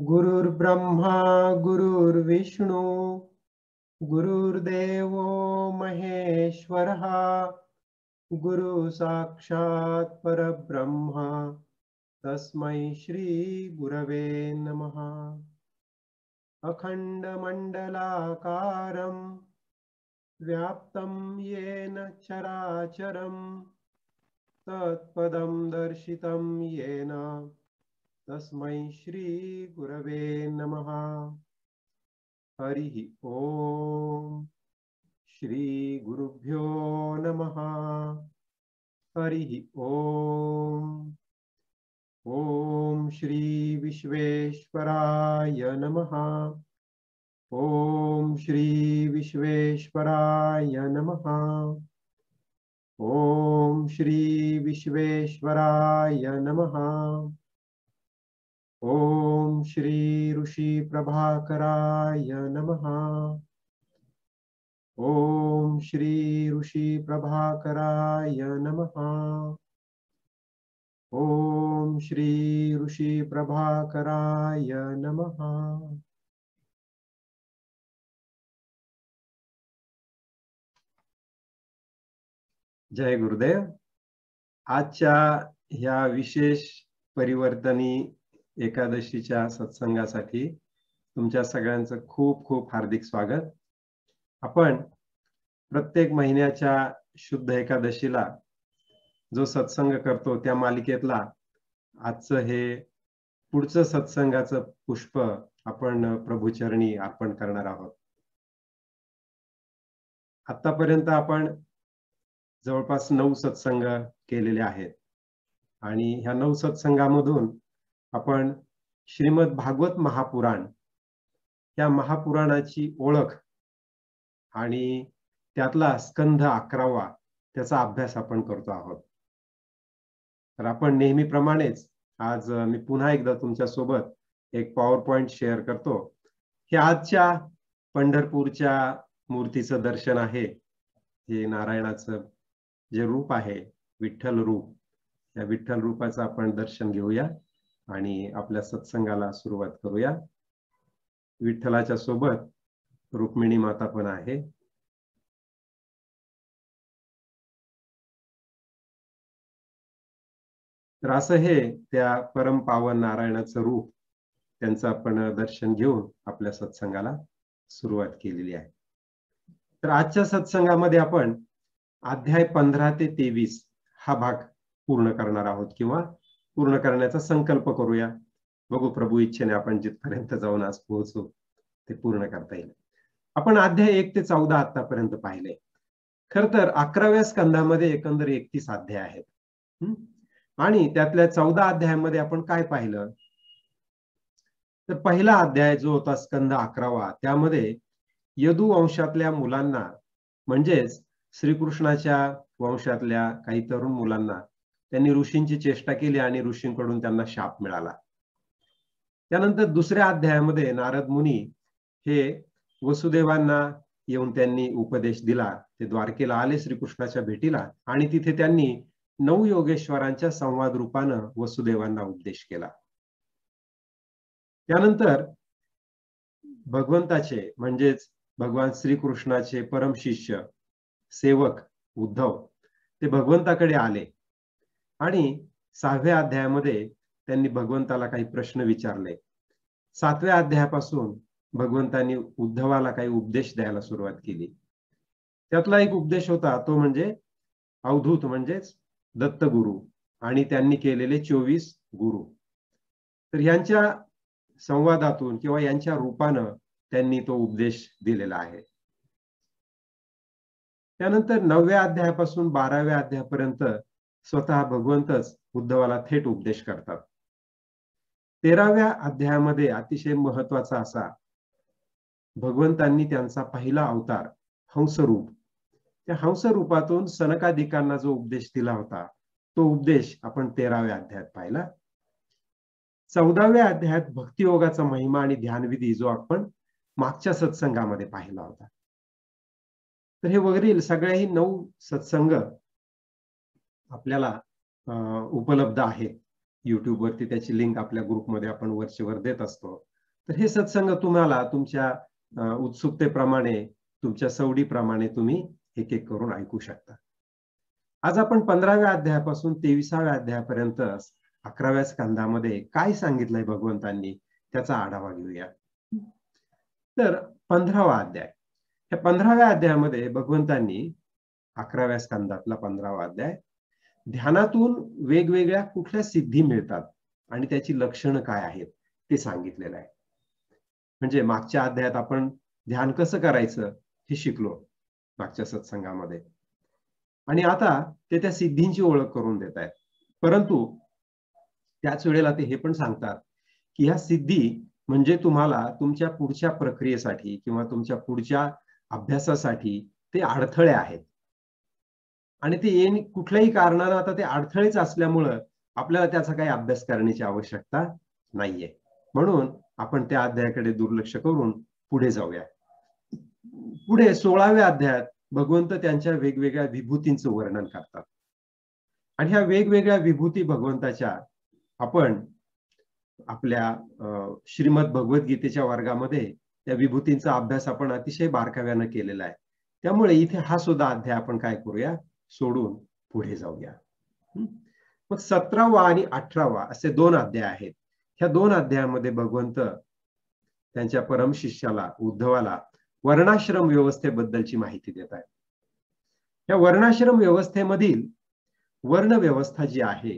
गुरुर्ब्रह्मा गुरुर्विष्णू गुरुर्देवो महेश्वरः गुरु साक्षात् परब्रह्म तस्मै श्री गुरवे नमः। अखंडमंडलाकारं व्याप्तं येन चराचरं तत्पदं दर्शितं येन तस्मै श्री गुरवे नमः। हरि ओम श्री गुरुभ्यो नमः। हरि ओम ओम श्री विश्वेश्वराय नमः। ओम श्री विश्वेश्वराय नमः। ओम श्री विश्वेश्वराय नमः। ओम श्री ऋषि प्रभाकराय नमः। ओम श्री ऋषि प्रभाकराय नमः। ओम श्री ऋषि प्रभाकराय नमः। जय गुरुदेव। आजच्या ह्या विशेष परिवर्तनी एकादशीच्या सत्संगासाठी तुमच्या सगळ्यांचं खूप खूप हार्दिक स्वागत। आपण प्रत्येक महिन्याच्या शुद्ध एकादशीला जो सत्संग करतो त्या मालिकेतला आजचं हे पुढचं सत्संगाचं पुष्प आपण प्रभूचरणी अर्पण करणार आहोत। आतापर्यंत आपण जवळपास 9 सत्संग केलेले आहेत आणि ह्या 9 सत्संगामधून आपण श्रीमद भागवत महापुराण या महापुराणाची ओळख आणि त्यातला स्कंध 11वा त्याचा अभ्यास आपण करतो आहोत। तर आपण नेहमीप्रमाणेच आज मी पुन्हा एकदा तुमच्या सोबत एक पॉवर पॉइंट शेअर करतो। हे आजच्या पंढरपूरच्या मूर्तीचं दर्शन आहे। हे नारायणाचं जे रूप आहे विठ्ठल रूप, या विठ्ठल रूपाचं आपण दर्शन घेऊया आणि आपल्या सत्संगाला सुरुवात करूया। विठ्ठलाच्या सोबत रुक्मिणी माता पण आहे। तर असं हे त्या परम पावन नारायणाचं रूप त्यांचं आपण दर्शन घेऊन आपल्या सत्संगाला सुरुवात केलेली आहे। तर आजच्या सत्संगामध्ये आपण अध्याय 15 ते 23 हा भाग पूर्ण करणार आहोत किंवा पूर्ण करण्याचा संकल्प करूया। बघू प्रभू इच्छेने आपण जिथपर्यंत जाऊन आज पोहोचू ते पूर्ण करता येईल। आपण अध्याय 1 ते 14 आतापर्यंत पाहिले। खर तर 11व्या स्कंधामध्ये एकंदर 31 अध्याय आहेत आणि त्यातल्या 14 अध्यायामध्ये आपण काय पाहिलं तर पहिला अध्याय जो होता स्कंध 11वा त्यामध्ये यदु वंशातल्या मुलांना म्हणजेच श्रीकृष्णाच्या वंशातल्या काही तरुण मुलांना त्यांनी ऋषींची चेष्टा केली आणि ऋषींकडून त्यांना शाप मिळाला। त्यानंतर दुसऱ्या अध्यायामध्ये नारद मुनी हे वसुदेवांना येऊन त्यांनी उपदेश दिला। ते द्वारकेला आले श्रीकृष्णाच्या भेटीला आणि तिथे त्यांनी 9 योगेश्वरांच्या संवाद रूपानं वसुदेवांना उपदेश केला। त्यानंतर भगवंताचे म्हणजेच भगवान श्रीकृष्णाचे परम शिष्य सेवक उद्धव ते भगवंताकडे आले आणि 6व्या अध्यायामध्ये त्यांनी भगवंताला काही प्रश्न विचारले। 7व्या अध्यायापासून भगवंतांनी उद्धवाला काही उपदेश द्यायला सुरुवात केली। त्यातला एक उपदेश होता तो म्हणजे अवधूत म्हणजेच दत्तगुरु आणि त्यांनी केलेले 24 गुरु। तर यांच्या संवादातून किंवा यांच्या रूपानं त्यांनी तो उपदेश दिलेला आहे। त्यानंतर 9व्या अध्यायापासून 12व्या अध्यायापर्यंत स्वतः भगवंतच उद्धवाला थेट उपदेश करतात। 13व्या अध्यायामध्ये अतिशय महत्त्वाचा असा भगवंतांनी त्यांचा पहिला अवतार हंसरूप त्या हंसरूपातून सनकादिकांना जो उपदेश दिला होता तो उपदेश आपण 13व्या अध्यायात पाहिला. 14व्या अध्यायात भक्तियोगाचा महिमा आणि ध्यानविधी जो आपण मागच्या सत्संगामध्ये पाहिला होता. तर हे वरील सगळेही 9 सत्संग आपल्याला उपलब्ध आहेत YouTube वरती. त्याची लिंक आपल्या ग्रुपमध्ये आपण वरचेवर देत असतो. तर हे सत्संग तुम्हाला तुमच्या उत्सुकतेप्रमाणे, तुमच्या सवडीप्रमाणे तुम्ही एक एक करून ऐकू शकता. आज आपण 15व्या अध्यायापासून 23व्या अध्यायापर्यंत 11व्या स्कंदामध्ये काय सांगितलंय भगवंतांनी त्याचा आढावा घेऊया. तर 15वा अध्याय, या 15व्या अध्यायामध्ये भगवंतांनी 11व्या स्कंदातला 15वा अध्याय ध्यानातून वेगवेगळ्या कुठल्या सिद्धी मिळतात आणि त्याची लक्षणं काय आहेत ते सांगितलेलं आहे. म्हणजे मागच्या अध्यायात आपण ध्यान कसं करायचं हे शिकलो मागच्या सत्संगामध्ये, आणि आता ते त्या सिद्धींची ओळख करून देत आहेत. परंतु त्याच वेळेला ते हे पण सांगतात की ह्या सिद्धी म्हणजे तुम्हाला तुमच्या पुढच्या प्रक्रियेसाठी किंवा तुमच्या पुढच्या अभ्यासासाठी ते अडथळे आहेत, आणि ते कुठल्याही कारणानं आता ते अडथळेच असल्यामुळं आपल्याला त्याचा काही अभ्यास करण्याची आवश्यकता नाहीये. म्हणून आपण त्या अध्यायाकडे दुर्लक्ष करून पुढे जाऊया. पुढे 16व्या अध्यायात भगवंत त्यांच्या वेगवेगळ्या विभूतींचं वर्णन करतात, आणि ह्या वेगवेगळ्या विभूती भगवंताच्या आपण आपल्या श्रीमद भगवद्गीतेच्या वर्गामध्ये त्या विभूतींचा अभ्यास आपण अतिशय बारकाव्यानं केलेला आहे. त्यामुळे इथे हा सुद्धा अध्याय आपण काय करूया, सोडून पुढे जाऊया. मग 17वा आणि 18वा असे 2 अध्याय आहेत. ह्या 2 अध्यायामध्ये भगवंत त्यांच्या परमशिष्याला उद्धवाला वर्णाश्रम व्यवस्थेबद्दलची माहिती देत आहेत. या वर्णाश्रम व्यवस्थेमधील वर्ण व्यवस्था जी आहे,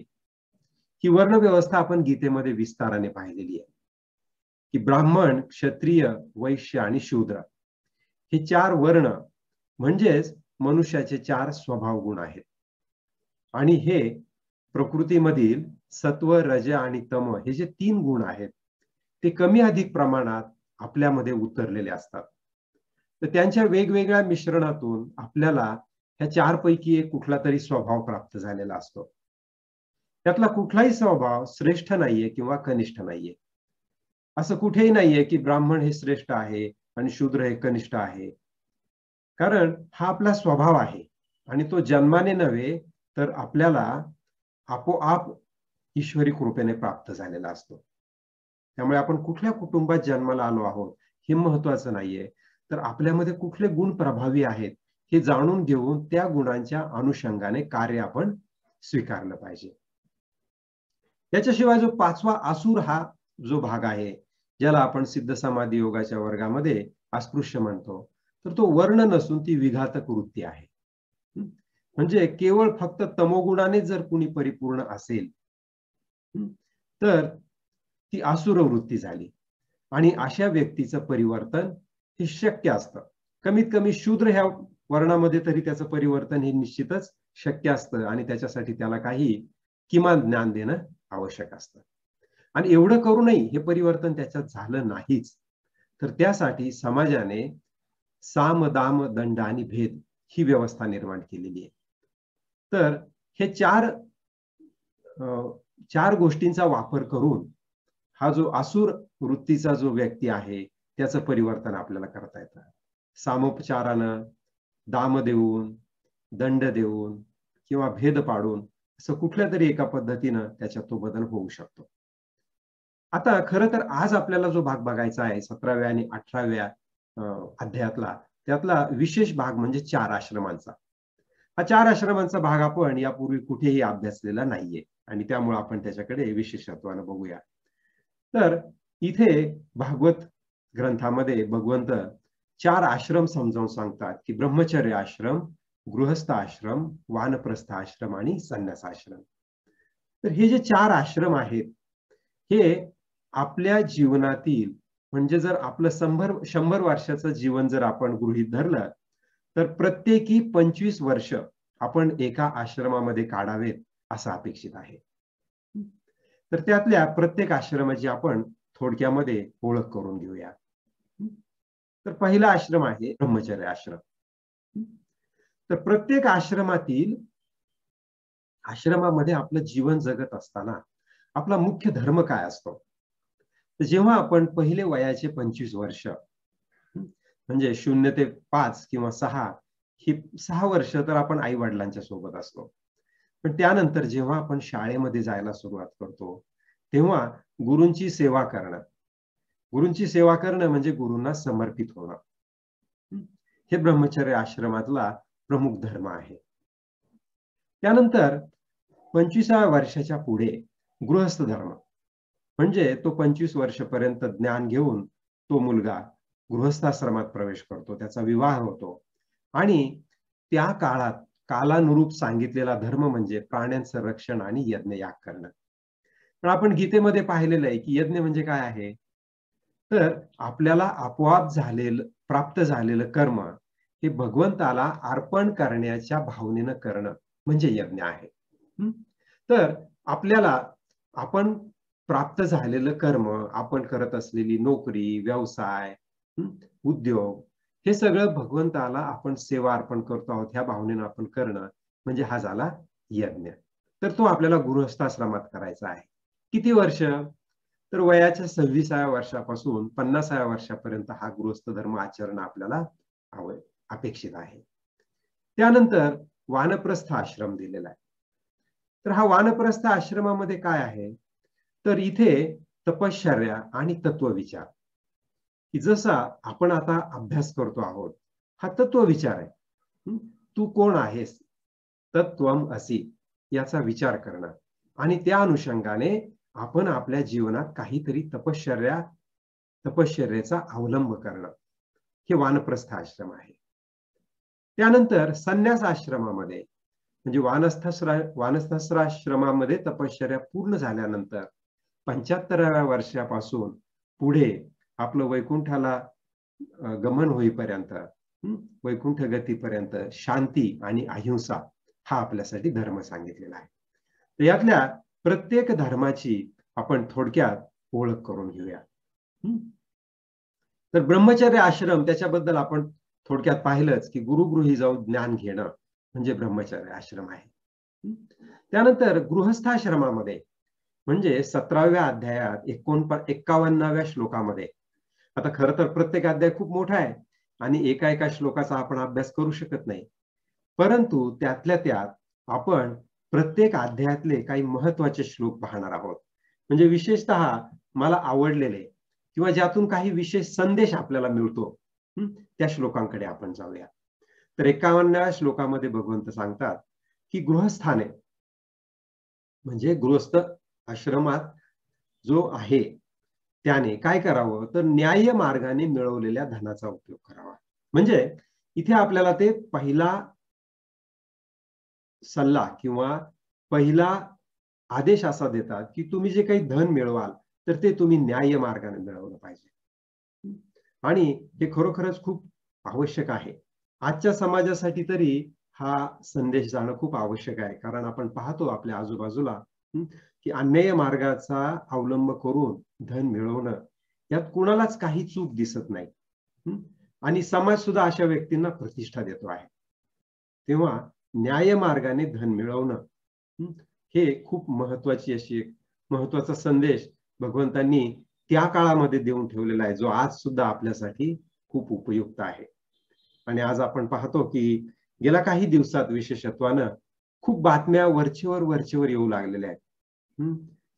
ही वर्ण व्यवस्था आपण गीतेमध्ये विस्ताराने पाहिलेली आहे की ब्राह्मण, क्षत्रिय, वैश्य आणि शूद्र हे 4 वर्ण म्हणजेच मनुष्याचे 4 स्वभाव गुण आहेत, आणि हे प्रकृतीमधील सत्व, रज आणि तम हे जे 3 गुण आहेत ते कमी अधिक प्रमाणात आपल्यामध्ये उतरलेले असतात. तर त्यांच्या वेगवेगळ्या मिश्रणातून आपल्याला ह्या 4 पैकी एक कुठला तरी स्वभाव प्राप्त झालेला असतो. त्यातला कुठलाही स्वभाव श्रेष्ठ नाहीये किंवा कनिष्ठ नाहीये. असं कुठेही नाहीये की ब्राह्मण हे श्रेष्ठ आहे आणि शूद्र हे कनिष्ठ आहे, कारण हा आपला स्वभाव आहे आणि तो जन्माने नव्हे तर आपल्याला आपोआप ईश्वरी कृपेने प्राप्त झालेला असतो. त्यामुळे आपण कुठल्या कुटुंबात जन्माला आलो आहोत हे महत्वाचं नाहीये, तर आपल्यामध्ये कुठले गुण प्रभावी आहेत हे जाणून घेऊन त्या गुणांच्या अनुषंगाने कार्य आपण स्वीकारलं पाहिजे. त्याच्याशिवाय जो 5वा आसुर हा जो भाग आहे, ज्याला आपण सिद्ध समाधी योगाच्या वर्गामध्ये अस्पृश्य म्हणतो, तर तो वर्ण नसून ती विघातक वृत्ती आहे. म्हणजे केवळ फक्त तमोगुणाने जर कुणी परिपूर्ण असेल तर ती आसुर वृत्ती झाली, आणि अशा व्यक्तीचं परिवर्तन हे शक्य असतं. कमीत कमी शूद्र ह्या वर्णामध्ये तरी त्याचं परिवर्तन हे निश्चितच शक्य असतं, आणि त्याच्यासाठी त्याला काही किमान ज्ञान देणं आवश्यक असतं. आणि एवढं करूनही हे परिवर्तन त्याच्यात झालं नाहीच, तर त्यासाठी समाजाने साम, दाम, दंड आणि भेद ही व्यवस्था निर्माण केलेली आहे. तर हे 4 गोष्टींचा वापर करून हा जो आसुर वृत्तीचा जो व्यक्ती आहे त्याचं परिवर्तन आपल्याला करता येतं. सामोपचारानं, दाम देऊन, दंड देऊन किंवा भेद पाडून असं कुठल्या तरी एका पद्धतीनं त्याच्यात तो बदल होऊ शकतो. आता खरं तर आज आपल्याला जो भाग बघायचा आहे 17व्या आणि 18व्या अध्यायातला, त्यातला विशेष भाग म्हणजे 4 आश्रमांचा. हा 4 आश्रमांचा भाग आपण यापूर्वी कुठेही अभ्यासलेला नाहीये, आणि त्यामुळे आपण त्याच्याकडे विशेषत्वानं बघूया. तर इथे भागवत ग्रंथामध्ये भगवंत 4 आश्रम समजावून सांगतात की ब्रह्मचर्य आश्रम, गृहस्थ आश्रम, वानप्रस्थ आश्रम आणि संन्यास आश्रम. तर हे जे 4 आश्रम आहेत हे आपल्या जीवनातील, म्हणजे जर आपलं 100 वर्षाचं जीवन जर आपण गृहीत धरलं तर प्रत्येकी 25 वर्ष आपण एका आश्रमामध्ये काढावेत असं अपेक्षित आहे. तर त्यातल्या प्रत्येक आश्रमाची आपण थोडक्यामध्ये ओळख करून घेऊया. तर पहिला आश्रम आहे ब्रह्मचर्य आश्रम. तर प्रत्येक आश्रमातील आश्रमामध्ये आपलं जीवन जगत असताना आपला मुख्य धर्म काय असतो? तर जेव्हा आपण पहिले वयाचे 25 वर्ष म्हणजे 0 ते 5 किंवा 6 ही 6 वर्ष तर आपण आई वडिलांच्या सोबत असतो. पण त्यानंतर जेव्हा आपण शाळेमध्ये जायला सुरुवात करतो, तेव्हा गुरूंची सेवा करणं. गुरूंची सेवा करणं म्हणजे गुरूंना समर्पित होणं. हे ब्रह्मचर्य आश्रमातला प्रमुख धर्म आहे. त्यानंतर 25व्या वर्षाच्या पुढे गृहस्थ धर्म म्हणजे तो 25 वर्षपर्यंत ज्ञान घेऊन तो मुलगा गृहस्थाश्रमात प्रवेश करतो, त्याचा विवाह होतो आणि त्या काळात कालानुरूप सांगितलेला धर्म म्हणजे प्राण्यांचं रक्षण आणि यज्ञयाग करणं. पण आपण गीतेमध्ये पाहिलेलं आहे की यज्ञ म्हणजे काय आहे? तर आपल्याला आपोआप प्राप्त झालेलं कर्म हे भगवंताला अर्पण करण्याच्या भावनेनं करणं म्हणजे यज्ञ आहे. तर आपल्याला आपण प्राप्त झालेलं कर्म, आपण करत असलेली नोकरी, व्यवसाय, उद्योग हे सगळं भगवंताला आपण सेवा अर्पण करतो आहोत ह्या भावनेनं आपण करणं म्हणजे हा झाला यज्ञ. तर तो आपल्याला गृहस्थाश्रमात करायचा आहे. किती वर्ष? तर वयाच्या 26व्या वर्षापासून 50व्या वर्षापर्यंत हा गृहस्थ धर्म आचरण आपल्याला अपेक्षित आहे. त्यानंतर वानप्रस्थ आश्रम दिलेला आहे. तर हा वानप्रस्थ आश्रमामध्ये काय आहे? तर इथे तपश्चर्या आणि तत्वविचार की जसा आपण आता अभ्यास करतो आहोत, हा तत्वविचार आहे. तू कोण आहेस? तत्त्वम असि याचा विचार करणं आणि त्या अनुषंगाने आपण आपल्या जीवनात काहीतरी तपश्चर्याचा अवलंब करणं हे वानप्रस्थ आश्रम आहे. त्यानंतर संन्यास आश्रमामध्ये म्हणजे वानस्थाश्रमामध्ये तपश्चर्या पूर्ण झाल्यानंतर 75व्या वर्षापासून पुढे आपलं वैकुंठाला गमन होईपर्यंत वैकुंठ गतीपर्यंत शांती आणि अहिंसा हा आपल्यासाठी धर्म सांगितलेला आहे. तर यातल्या प्रत्येक धर्माची आपण थोडक्यात ओळख करून घेऊया. तर ब्रह्मचर्य आश्रम त्याच्याबद्दल आपण थोडक्यात पाहिलंच की गुरुगृही जाऊन ज्ञान घेणं म्हणजे ब्रह्मचर्य आश्रम आहे. त्यानंतर गृहस्थाश्रमामध्ये म्हणजे 17व्या अध्यायात 51व्या श्लोकामध्ये, आता खरं तर प्रत्येक अध्याय खूप मोठा आहे आणि एका श्लोकाचा आपण अभ्यास करू शकत नाही, परंतु त्यातल्या त्यात आपण प्रत्येक अध्यायातले काही महत्वाचे श्लोक पाहणार आहोत. म्हणजे विशेषतः मला आवडलेले किंवा ज्यातून काही विशेष संदेश आपल्याला मिळतो त्या श्लोकांकडे आपण जाऊया. तर 51व्या श्लोकामध्ये भगवंत सांगतात की गृहस्थाने म्हणजे गृहस्थ आश्रमात जो आहे त्याने काय करावं? तर न्याय्य मार्गाने मिळवलेल्या धनाचा उपयोग करावा. म्हणजे इथे आपल्याला ते पहिला सल्ला किंवा पहिला आदेश असा देतात की तुम्ही जे काही धन मिळवाल तर ते तुम्ही न्याय्य मार्गाने मिळवलं पाहिजे. आणि हे खरोखरच खूप आवश्यक आहे. आजच्या समाजासाठी तरी हा संदेश जाणं खूप आवश्यक आहे, कारण आपण पाहतो आपल्या आजूबाजूला की अन्याय्य मार्गाचा अवलंब करून धन मिळवणं यात कुणालाच काही चूक दिसत नाही आणि समाज सुद्धा अशा व्यक्तींना प्रतिष्ठा देतो आहे. तेव्हा न्याय मार्गाने धन मिळवणं हे खूप महत्वाची अशी एक महत्वाचा संदेश भगवंतांनी त्या काळामध्ये देऊन ठेवलेला आहे, जो आज सुद्धा आपल्यासाठी खूप उपयुक्त आहे. आणि आज आपण पाहतो की गेल्या काही दिवसात विशेषत्वानं खूप बातम्या वरचेवर येऊ लागलेल्या आहेत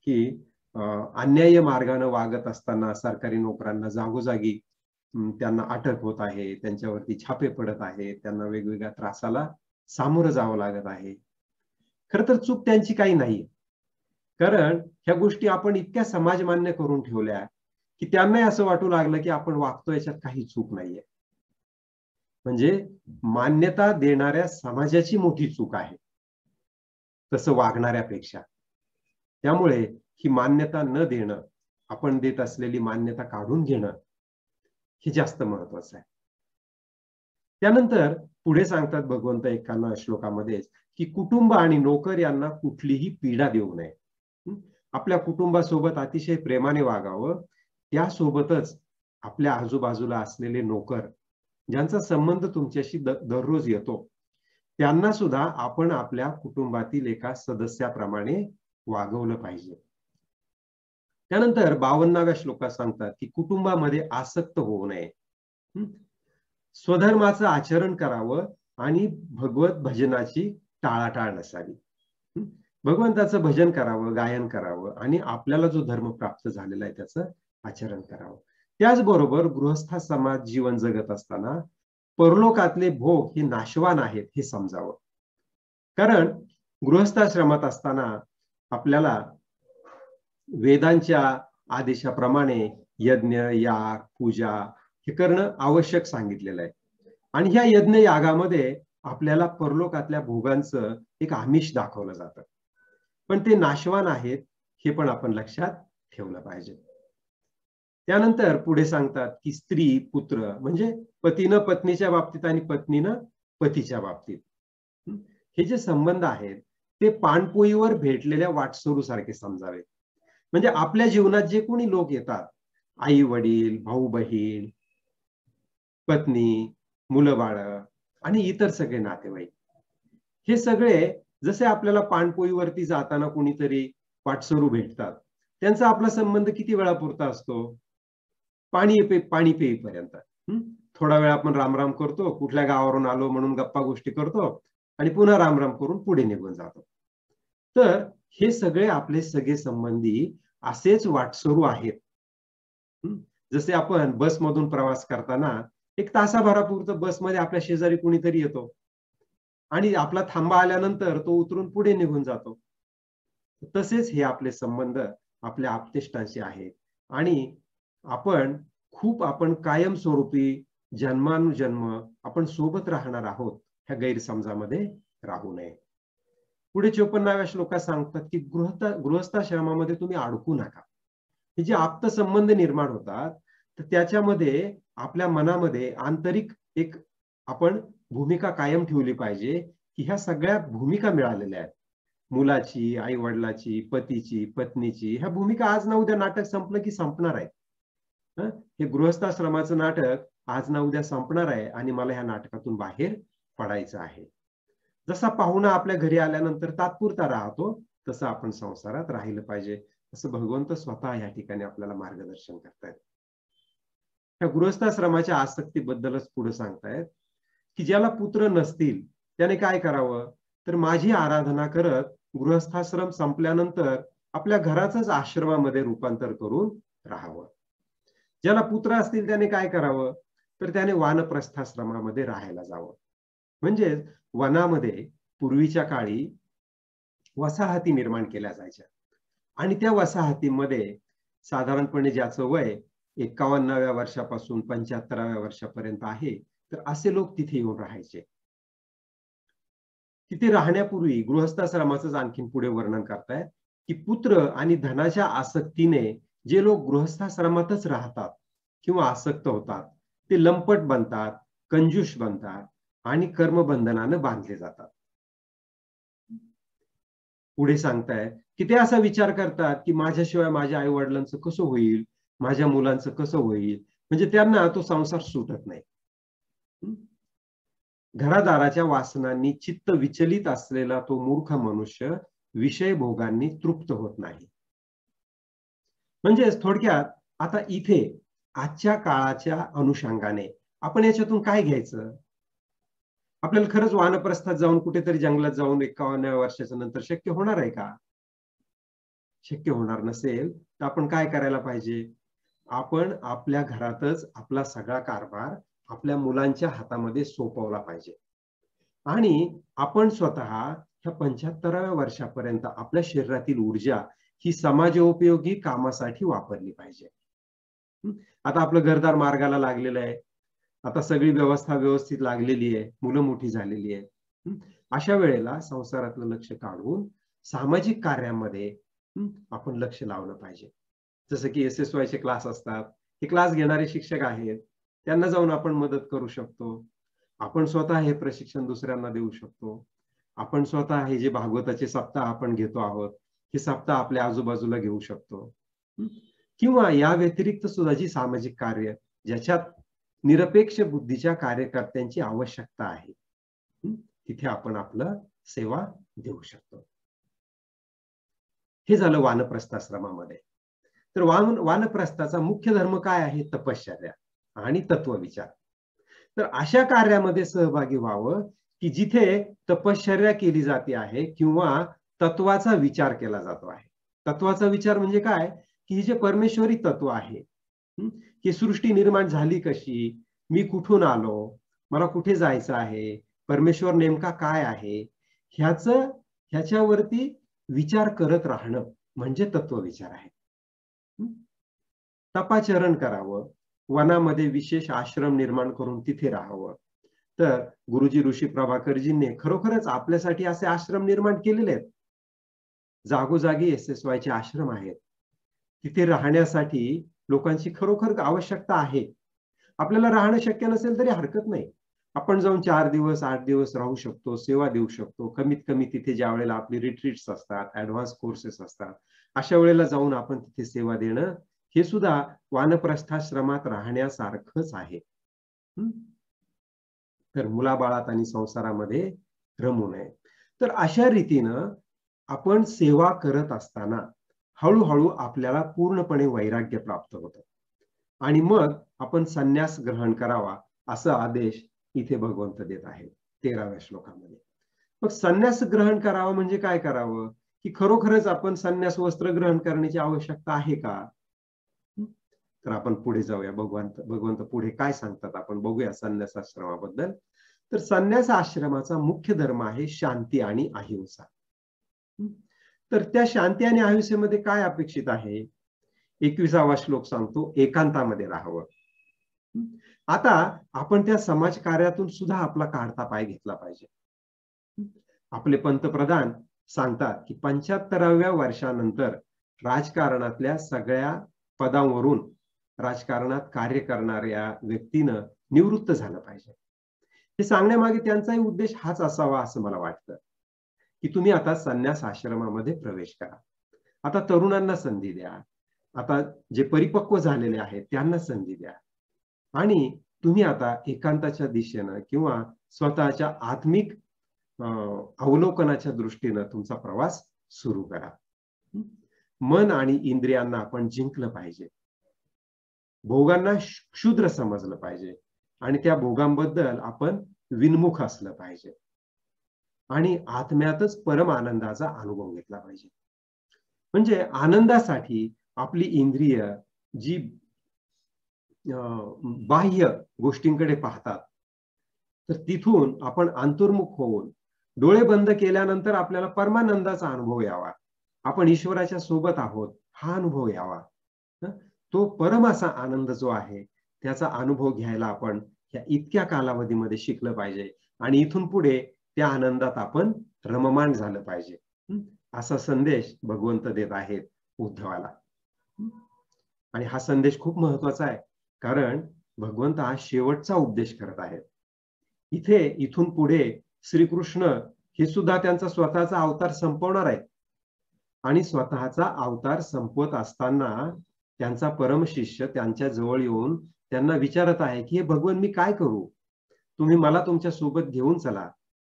की अन्याय्य मार्गाने वागत असताना सरकारी नोकरांना जागोजागी त्यांना अटक होत आहे, त्यांच्यावरती छापे पडत आहेत, त्यांना वेगवेगळ्या त्रासाला सामोरं जावं लागत आहे. खरं तर चूक त्यांची काही नाहीये, कारण ह्या गोष्टी आपण इतक्या समाजमान्य करून ठेवल्या की त्यांनाही असं वाटू लागलं की आपण वागतो याच्यात काही चूक नाहीये. म्हणजे मान्यता देणाऱ्या समाजाची मोठी चूक आहे तसं वागणाऱ्यापेक्षा. त्यामुळे ही मान्यता न देणं, आपण देत असलेली मान्यता काढून घेणं हे जास्त महत्वाचं आहे. त्यानंतर पुढे सांगतात भगवंत 51व्या श्लोकामध्ये की कुटुंब आणि नोकर यांना कुठलीही पीडा देऊ नये. आपल्या कुटुंबासोबत अतिशय प्रेमाने वागावं, त्यासोबतच आपल्या आजूबाजूला असलेले नोकर ज्यांचा संबंध तुमच्याशी दररोज येतो त्यांना सुद्धा आपण आपल्या कुटुंबातील एका सदस्याप्रमाणे वागवलं पाहिजे. त्यानंतर 52व्या श्लोकात सांगतात की कुटुंबामध्ये आसक्त होऊ नये, स्वधर्माचं आचरण करावं आणि भगवत भजनाची टाळाटाळ नसावी. भगवंताचं भजन करावं, गायन करावं आणि आपल्याला जो धर्म प्राप्त झालेला आहे त्याचं आचरण करावं. त्याचबरोबर गृहस्थाश्रमात जीवन जगत असताना परलोकातले भोग हे नाशवान आहेत हे समजावं. कारण गृहस्थाश्रमात असताना आपल्याला वेदांच्या आदेशाप्रमाणे यज्ञ, याग, पूजा हे करणं आवश्यक सांगितलेलं आहे. आणि ह्या यज्ञ यागामध्ये आपल्याला परलोकातल्या भोगांचं एक आमिष दाखवलं जातं. पण ते नाशवान आहेत हे पण आपण लक्षात ठेवलं पाहिजे. त्यानंतर पुढे सांगतात की स्त्री, पुत्र म्हणजे पतीनं पत्नीच्या बाबतीत आणि पत्नीनं पतीच्या बाबतीत हे जे संबंध आहेत ते पाणपोईवर भेटलेल्या वाटसरूसारखे समजावे. म्हणजे आपल्या जीवनात जे कोणी लोक येतात, आई वडील, भाऊ बहीण, पत्नी, मुलं बाळ आणि इतर सगळे नातेवाईक, हे सगळे जसे आपल्याला पाणपोईवरती जाताना कोणीतरी वाटसरू भेटतात, त्यांचा आपला संबंध किती वेळापुरता असतो? पाणी पेईपर्यंत. थोडा वेळ आपण रामराम करतो, कुठल्या गावावरून आलो म्हणून गप्पा गोष्टी करतो आणि पुन्हा रामराम करून पुढे निघून जातो. तर हे सगळे आपले सगळे संबंधी असेच वाटसरू आहेत. जसे आपण बसमधून प्रवास करताना एक तासाभरापुरतं बसमध्ये आपल्या शेजारी कोणीतरी येतो आणि आपला थांबा आल्यानंतर तो उतरून पुढे निघून जातो. तसेच हे आपले संबंध आपल्या आप्तेष्टांशी आहेत आणि आपण कायमस्वरूपी जन्मानुजन्म आपण सोबत राहणार आहोत ह्या गैरसमजामध्ये राहू नये. पुढे 54व्या श्लोकात सांगतात की गृहस्थाश्रमामध्ये तुम्ही अडकू नका. हे जे आप्त संबंध निर्माण होतात तर त्याच्यामध्ये आपल्या मनामध्ये आंतरिक एक आपण भूमिका कायम ठेवली पाहिजे की ह्या सगळ्या भूमिका मिळालेल्या आहेत. मुलाची, आई वडिलाची, पतीची, पत्नीची, ह्या भूमिका आज ना उद्या नाटक संपलं की संपणार आहे. हे गृहस्थाश्रमाचं नाटक आज ना उद्या संपणार आहे आणि मला ह्या नाटकातून बाहेर पडायचं आहे. जसा पाहुणा आपल्या घरी आल्यानंतर तात्पुरता राहतो तसं आपण संसारात राहिलं पाहिजे, असं भगवंत स्वतः या ठिकाणी आपल्याला मार्गदर्शन करतायत. त्या गृहस्थाश्रमाच्या आसक्तीबद्दलच पुढे सांगतायत की ज्याला पुत्र नसतील त्याने काय करावं, तर माझी आराधना करत गृहस्थाश्रम संपल्यानंतर आपल्या घराचंच आश्रमामध्ये रूपांतर करून राहावं. ज्याला पुत्र असतील त्याने काय करावं, तर त्याने वानप्रस्थाश्रमामध्ये राहायला जावं. म्हणजे वनामध्ये पूर्वीच्या काळी वसाहती निर्माण केल्या जायच्या आणि त्या वसाहतीमध्ये साधारणपणे ज्याचं वय 51व्या वर्षापासून 75व्या वर्षापर्यंत आहे तर असे लोक तिथे येऊन राहायचे. तिथे राहण्यापूर्वी गृहस्थाश्रमाचं आणखीन पुढे वर्णन करतायत की पुत्र आणि धनाच्या आसक्तीने जे लोक गृहस्थाश्रमातच राहतात किंवा आसक्त होतात ते लंपट बनतात, कंजूष बनतात आणि कर्मबंधनानं बांधले जातात. पुढे सांगतायत की ते असा विचार करतात की माझ्याशिवाय माझ्या आई वडिलांचं कसं होईल, माझ्या मुलांचं कसं होईल, म्हणजे त्यांना तो संसार सुटत नाही. घरादाराच्या वासनांनी चित्त विचलित असलेला तो मूर्ख मनुष्य विषय भोगांनी तृप्त होत नाही. म्हणजे थोडक्यात आता इथे आजच्या काळाच्या अनुषंगाने आपण याच्यातून काय घ्यायचं? आपल्याला खरंच वानप्रस्थात जाऊन कुठेतरी जंगलात जाऊन 51व्या वर्षाच्या नंतर शक्य होणार आहे का? शक्य होणार नसेल तर आपण काय करायला पाहिजे? आपण आपल्या घरातच आपला सगळा कारभार आपल्या मुलांच्या हातामध्ये सोपवला पाहिजे आणि आपण स्वतः ह्या 75व्या वर्षापर्यंत आपल्या शरीरातील ऊर्जा ही समाजोपयोगी कामासाठी वापरली पाहिजे. आता आपलं घरदार मार्गाला लागलेलं आहे, आता सगळी व्यवस्था व्यवस्थित लागलेली आहे, मुलं मोठी झालेली आहे. अशा वेळेला संसारातलं लक्ष काढून सामाजिक कार्यामध्ये आपण लक्ष लावलं पाहिजे. जसं की SSY चे क्लास असतात, हे क्लास घेणारे शिक्षक आहेत, त्यांना जाऊन आपण मदत करू शकतो. आपण स्वतः हे प्रशिक्षण दुसऱ्यांना देऊ शकतो. आपण स्वतः हे जे भागवताचे सप्ताह आपण घेतो आहोत हे सप्ताह आपल्या आजूबाजूला घेऊ शकतो. किंवा या व्यतिरिक्त सुद्धा जी सामाजिक कार्य ज्याच्यात निरपेक्ष बुद्धीच्या कार्यकर्त्यांची आवश्यकता आहे तिथे आपण आपलं सेवा देऊ शकतो. हे झालं वानप्रस्थाश्रमामध्ये. तर वानप्रस्थाचा मुख्य धर्म काय आहे? तपश्चर्या आणि तत्वविचार. तर अशा कार्यामध्ये सहभागी व्हावं की जिथे तपश्चर्या केली जाते आहे किंवा तत्वाचा विचार केला जातो आहे. तत्वाचा विचार म्हणजे काय? की जे परमेश्वरी तत्व आहे, की सृष्टी निर्माण झाली कशी, मी कुठून आलो, मला कुठे जायचं आहे, परमेश्वर नेमका काय आहे, ह्याच्यावरती विचार करत राहणं म्हणजे तत्वविचार आहे. तपाचरण करावं, वनामध्ये विशेष आश्रम निर्माण करून तिथे राहावं. तर गुरुजी ऋषी प्रभाकरजींनी खरोखरच आपल्यासाठी असे आश्रम निर्माण केलेले आहेत. जागोजागी SSY चे आश्रम आहेत. तिथे राहण्यासाठी लोकांची खरोखर आवश्यकता आहे. आपल्याला राहणं शक्य नसेल तरी हरकत नाही. आपण जाऊन 4 दिवस 8 दिवस राहू शकतो, सेवा देऊ शकतो. कमीत कमी तिथे ज्या वेळेला आपली रिट्रीट्स असतात, ऍडव्हान्स कोर्सेस असतात, अशा वेळेला जाऊन आपण तिथे सेवा देणं हे सुद्धा वानप्रस्थाश्रमात राहण्यासारखंच आहे. तर मुलाबाळात आणि संसारामध्ये रमू नये. तर अशा रीतीनं आपण सेवा करत असताना हळूहळू आपल्याला पूर्णपणे वैराग्य प्राप्त होतं आणि मग आपण संन्यास ग्रहण करावा असा आदेश इथे भगवंत देत आहेत 13व्या श्लोकामध्ये. मग संन्यास ग्रहण करावा म्हणजे काय करावं? की खरोखरच आपण संन्यास वस्त्र ग्रहण करण्याची आवश्यकता आहे का? तर आपण पुढे जाऊया. भगवंत पुढे काय सांगतात आपण बघूया संन्यास आश्रमाबद्दल. तर संन्यास आश्रमाचा मुख्य धर्म आहे शांती आणि अहिंसा. तर त्या शांती आणि अहिंसेमध्ये काय अपेक्षित आहे? 21वा श्लोक सांगतो, एकांतामध्ये राहावं. आता आपण त्या समाज कार्यातून सुद्धा आपला काढता पाय घेतला पाहिजे. आपले पंतप्रधान सांगतात की 75व्या वर्षानंतर राजकारणातल्या सगळ्या पदांवरून राजकारणात कार्य करणाऱ्या व्यक्तीनं निवृत्त झालं पाहिजे. हे सांगण्यामागे त्यांचाही उद्देश हाच असावा असं मला वाटतं की तुम्ही आता संन्यास आश्रमामध्ये प्रवेश करा. आता तरुणांना संधी द्या. आता जे परिपक्व झालेले आहेत त्यांना संधी द्या आणि तुम्ही आता एकांताच्या दिशेनं किंवा स्वतःच्या आत्मिक अवलोकनाच्या दृष्टीनं तुमचा प्रवास सुरू करा. मन आणि इंद्रियांना आपण जिंकलं पाहिजे. भोगांना क्षुद्र समजलं पाहिजे आणि त्या भोगांबद्दल आपण विन्मुख असलं पाहिजे आणि आत्म्यातच परम आनंदाचा अनुभव घेतला पाहिजे. म्हणजे आनंदासाठी आपली इंद्रिय जी बाह्य गोष्टींकडे पाहतात, तर तिथून आपण अंतर्मुख होऊन डोळे बंद केल्यानंतर आपल्याला परमानंदाचा अनुभव यावा. आपण ईश्वराच्या सोबत आहोत हा अनुभव यावा. तो परम असा आनंद जो आहे त्याचा अनुभव घ्यायला आपण या इतक्या कालावधीमध्ये शिकलं पाहिजे आणि इथून पुढे त्या आनंदात आपण रममाण झालं पाहिजे. असा संदेश भगवंत देत आहेत उद्धवाला. आणि हा संदेश खूप महत्वाचा आहे कारण भगवंत हा शेवटचा उपदेश करत आहेत. इथून पुढे श्रीकृष्ण हे सुद्धा त्यांचा स्वतःचा अवतार संपवणार आहे आणि स्वतःचा अवतार संपवत असताना त्यांचा परम शिष्य त्यांच्या जवळ येऊन त्यांना विचारत आहे की हे भगवान मी काय करू? तुम्ही मला तुमच्या सोबत घेऊन चला.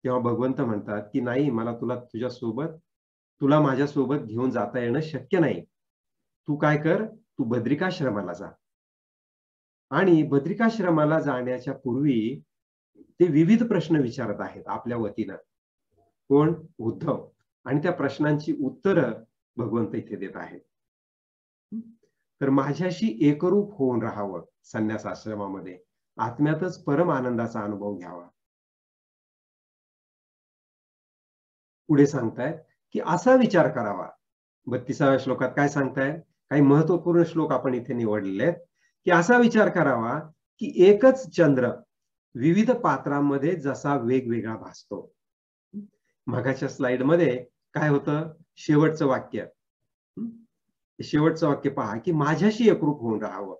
तेव्हा भगवंत म्हणतात की नाही, मला तुला माझ्या सोबत घेऊन जाता येणं शक्य नाही. तू काय कर, तू बद्रिकाश्रमाला जा. आणि बद्रिकाश्रमाला जाण्याच्या पूर्वी ते विविध प्रश्न विचारत आहेत आपल्या वतीनं. कोण? उद्धव. आणि त्या प्रश्नांची उत्तरं भगवंत इथे देत आहेत. तर माझ्याशी एकरूप होऊन राहावं संन्यास आश्रमामध्ये, आत्म्यातच परम आनंदाचा अनुभव घ्यावा. पुढे सांगतायत की असा विचार करावा. 32व्या श्लोकात काय सांगतायत? काही महत्वपूर्ण श्लोक आपण इथे निवडलेले आहेत की असा विचार करावा की एकच चंद्र विविध पात्रांमध्ये जसा वेगवेगळा भासतो. मगाच्या स्लाइडमध्ये काय होतं? शेवटचं वाक्य पहा की माझ्याशी एकरूप होऊन राहावं.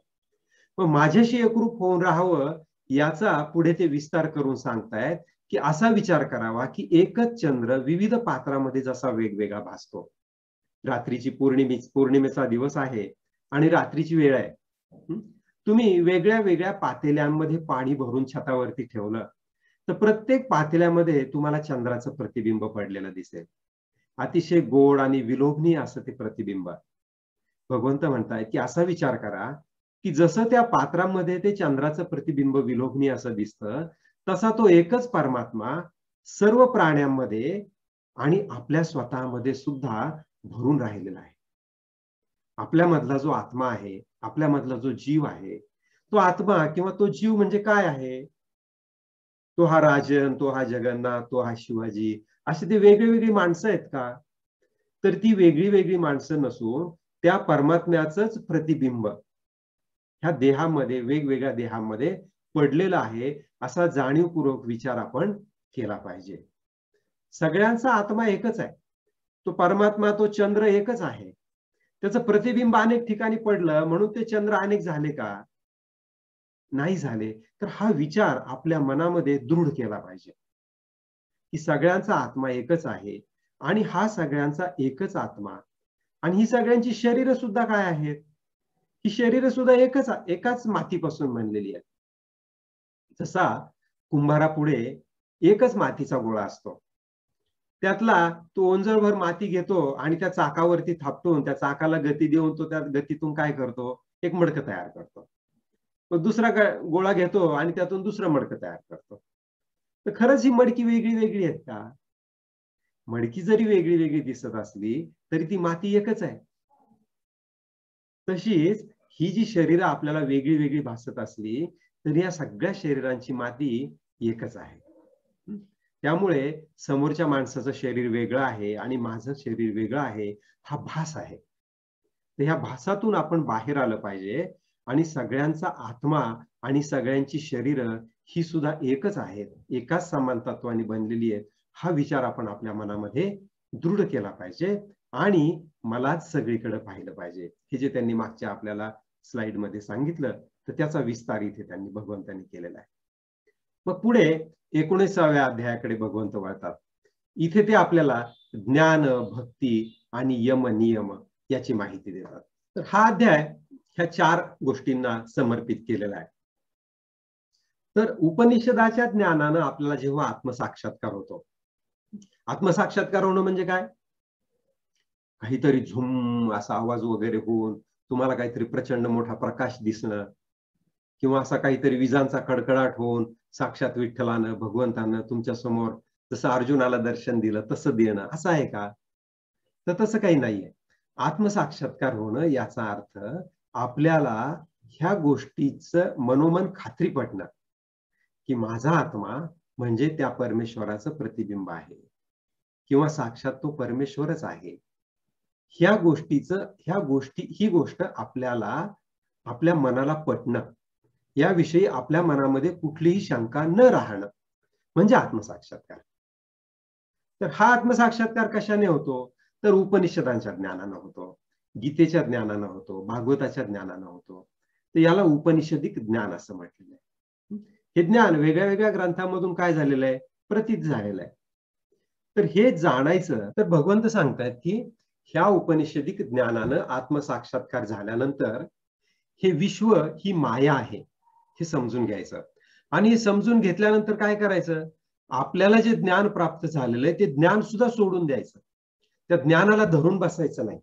मग माझ्याशी एकरूप होऊन राहावं याचा पुढे ते विस्तार करून सांगतायत की असा विचार करावा की एकच चंद्र विविध पात्रामध्ये जसा वेगवेगळा भासतो. रात्रीची पौर्णिमेचा दिवस आहे आणि रात्रीची वेळ आहे. तुम्ही वेगळ्या वेगळ्या पातेल्यांमध्ये पाणी भरून छतावरती ठेवलं तर प्रत्येक पातेल्यामध्ये तुम्हाला चंद्राचं प्रतिबिंब पडलेलं दिसेल. अतिशय गोड आणि विलोभनीय असं ते प्रतिबिंब. भगवंत म्हणतायत की असा विचार करा की जसं त्या पात्रामध्ये ते चंद्राचं प्रतिबिंब विलोभनीय असं दिसतं, तसा तो एकच परमात्मा सर्व प्राण्यांमध्ये आणि आपल्या स्वतःमध्ये सुद्धा भरून राहिलेला आहे. आपल्यामधला जो आत्मा आहे, आपल्यामधला जो जीव आहे, तो आत्मा किंवा तो जीव म्हणजे काय आहे? तो हा राजन, तो हा जगन्नाथ, तो हा शिवाजी, अशी ती वेगळी माणसं आहेत का? तर ती वेगळी माणसं नसून त्या परमात्म्याचंच प्रतिबिंब ह्या देहामध्ये, वेगवेगळ्या देहामध्ये पडलेला आहे, असा जाणीवपूर्वक विचार आपण केला पाहिजे. सगळ्यांचा आत्मा एकच आहे. तो परमात्मा, तो चंद्र एकच आहे. त्याचं प्रतिबिंब अनेक ठिकाणी पडलं म्हणून ते चंद्र अनेक झाले का? नाही झाले. तर हा विचार आपल्या मनामध्ये दृढ केला पाहिजे, की सगळ्यांचा आत्मा एकच आहे आणि हा सगळ्यांचा एकच आत्मा आणि ही सगळ्यांची शरीर सुद्धा काय आहेत? ही शरीर सुद्धा एकाच मातीपासून बनलेली आहेत. जसा कुंभारापुढे एकच मातीचा गोळा असतो. त्यातला तो ओंजळभर माती घेतो आणि त्या चाकावरती थापतो. त्या चाकाला गती देऊन तो त्या गतीतून काय करतो? एक मडकं तयार करतो. मग दुसरा गोळा घेतो आणि त्यातून दुसरं मडकं तयार करतो. तर खरंच ही मडकी वेगळी आहेत का? मडकी जरी वेगळी दिसत असली तरी ती माती एकच आहे. तशीच ही जी शरीरं आपल्याला वेगळी भासत असली तरी या सगळ्या शरीरांची माती एकच आहे. त्यामुळे समोरच्या माणसाचं शरीर वेगळं आहे आणि माझं शरीर वेगळं आहे, हा भास आहे. तर ह्या भासातून आपण बाहेर आलं पाहिजे आणि सगळ्यांचा आत्मा आणि सगळ्यांची शरीरं ही सुद्धा एकच आहेत, एकाच समान तत्वाने बनलेली आहेत. हा विचार आपण आपल्या मनामध्ये दृढ केला पाहिजे आणि मलाच सगळीकडे पाहिलं पाहिजे. हे जे त्यांनी मागच्या आपल्याला स्लाइडमध्ये सांगितलं, तर त्याचा विस्तार इथे त्यांनी भगवंतांनी केलेला आहे. मग पुढे 19व्या अध्यायाकडे भगवंत वळतात. इथे ते आपल्याला ज्ञान, भक्ती आणि यम, नियम याची माहिती देतात. तर हा अध्याय ह्या 4 गोष्टींना समर्पित केलेला आहे. तर उपनिषदाच्या ज्ञानानं आपल्याला जेव्हा आत्मसाक्षात्कार होतो. आत्मसाक्षात्कार होणं म्हणजे काय? काहीतरी झुम असा आवाज वगैरे होऊन तुम्हाला काहीतरी प्रचंड मोठा प्रकाश दिसणं किंवा असा काहीतरी विजांचा कडकडाट होऊन साक्षात विठ्ठलानं, भगवंतानं तुमच्या समोर जसं अर्जुनाला दर्शन दिलं तसं देणं, असं आहे का? तर तसं काही नाहीये. आत्मसाक्षात्कार होणं याचा अर्थ आपल्याला ह्या गोष्टीचं मनोमन खात्री पटणं, की माझा आत्मा म्हणजे त्या परमेश्वराचं प्रतिबिंब आहे किंवा साक्षात तो परमेश्वरच आहे. ही गोष्ट आपल्याला आपल्या मनाला पटणं, याविषयी आपल्या मनामध्ये कुठलीही शंका न राहणं म्हणजे आत्मसाक्षात्कार. तर हा आत्मसाक्षात्कार कशाने होतो? तर उपनिषदांच्या ज्ञानानं होतो, गीतेच्या ज्ञानानं होतो, भागवताच्या ज्ञानानं होतो. तर याला उपनिषदिक ज्ञान असं म्हटलेलं आहे. हे ज्ञान वेगळ्या ग्रंथांमधून काय झालेलं आहे? प्रतीत झालेलं आहे. तर हे जाणायचं तर भगवंत सांगतायत की ह्या उपनिषदिक ज्ञानानं आत्मसाक्षात्कार झाल्यानंतर हे विश्व ही माया आहे हे समजून घ्यायचं आणि हे समजून घेतल्यानंतर काय करायचं? आपल्याला जे ज्ञान प्राप्त झालेलं आहे ते ज्ञान सुद्धा सोडून द्यायचं. त्या ज्ञानाला धरून बसायचं नाही.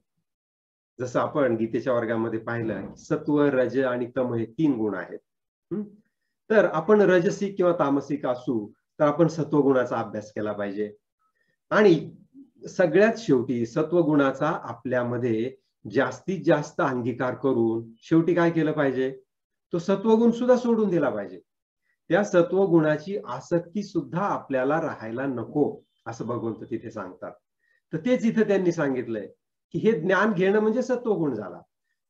जसं आपण गीतेच्या वर्गामध्ये पाहिलं, सत्व, रज आणि तम हे 3 गुण आहेत. तर आपण रजसिक किंवा तामसिक असू तर आपण सत्वगुणाचा अभ्यास केला पाहिजे आणि सगळ्यात शेवटी सत्वगुणाचा आपल्यामध्ये जास्तीत जास्त अंगीकार करून शेवटी काय केलं पाहिजे? तो सत्वगुण सुद्धा सोडून दिला पाहिजे. त्या सत्वगुणाची आसक्ती सुद्धा आपल्याला राहायला नको असं भगवंत तिथे सांगतात. तर तेच इथे त्यांनी सांगितलंय की हे ज्ञान घेणं म्हणजे सत्वगुण झाला.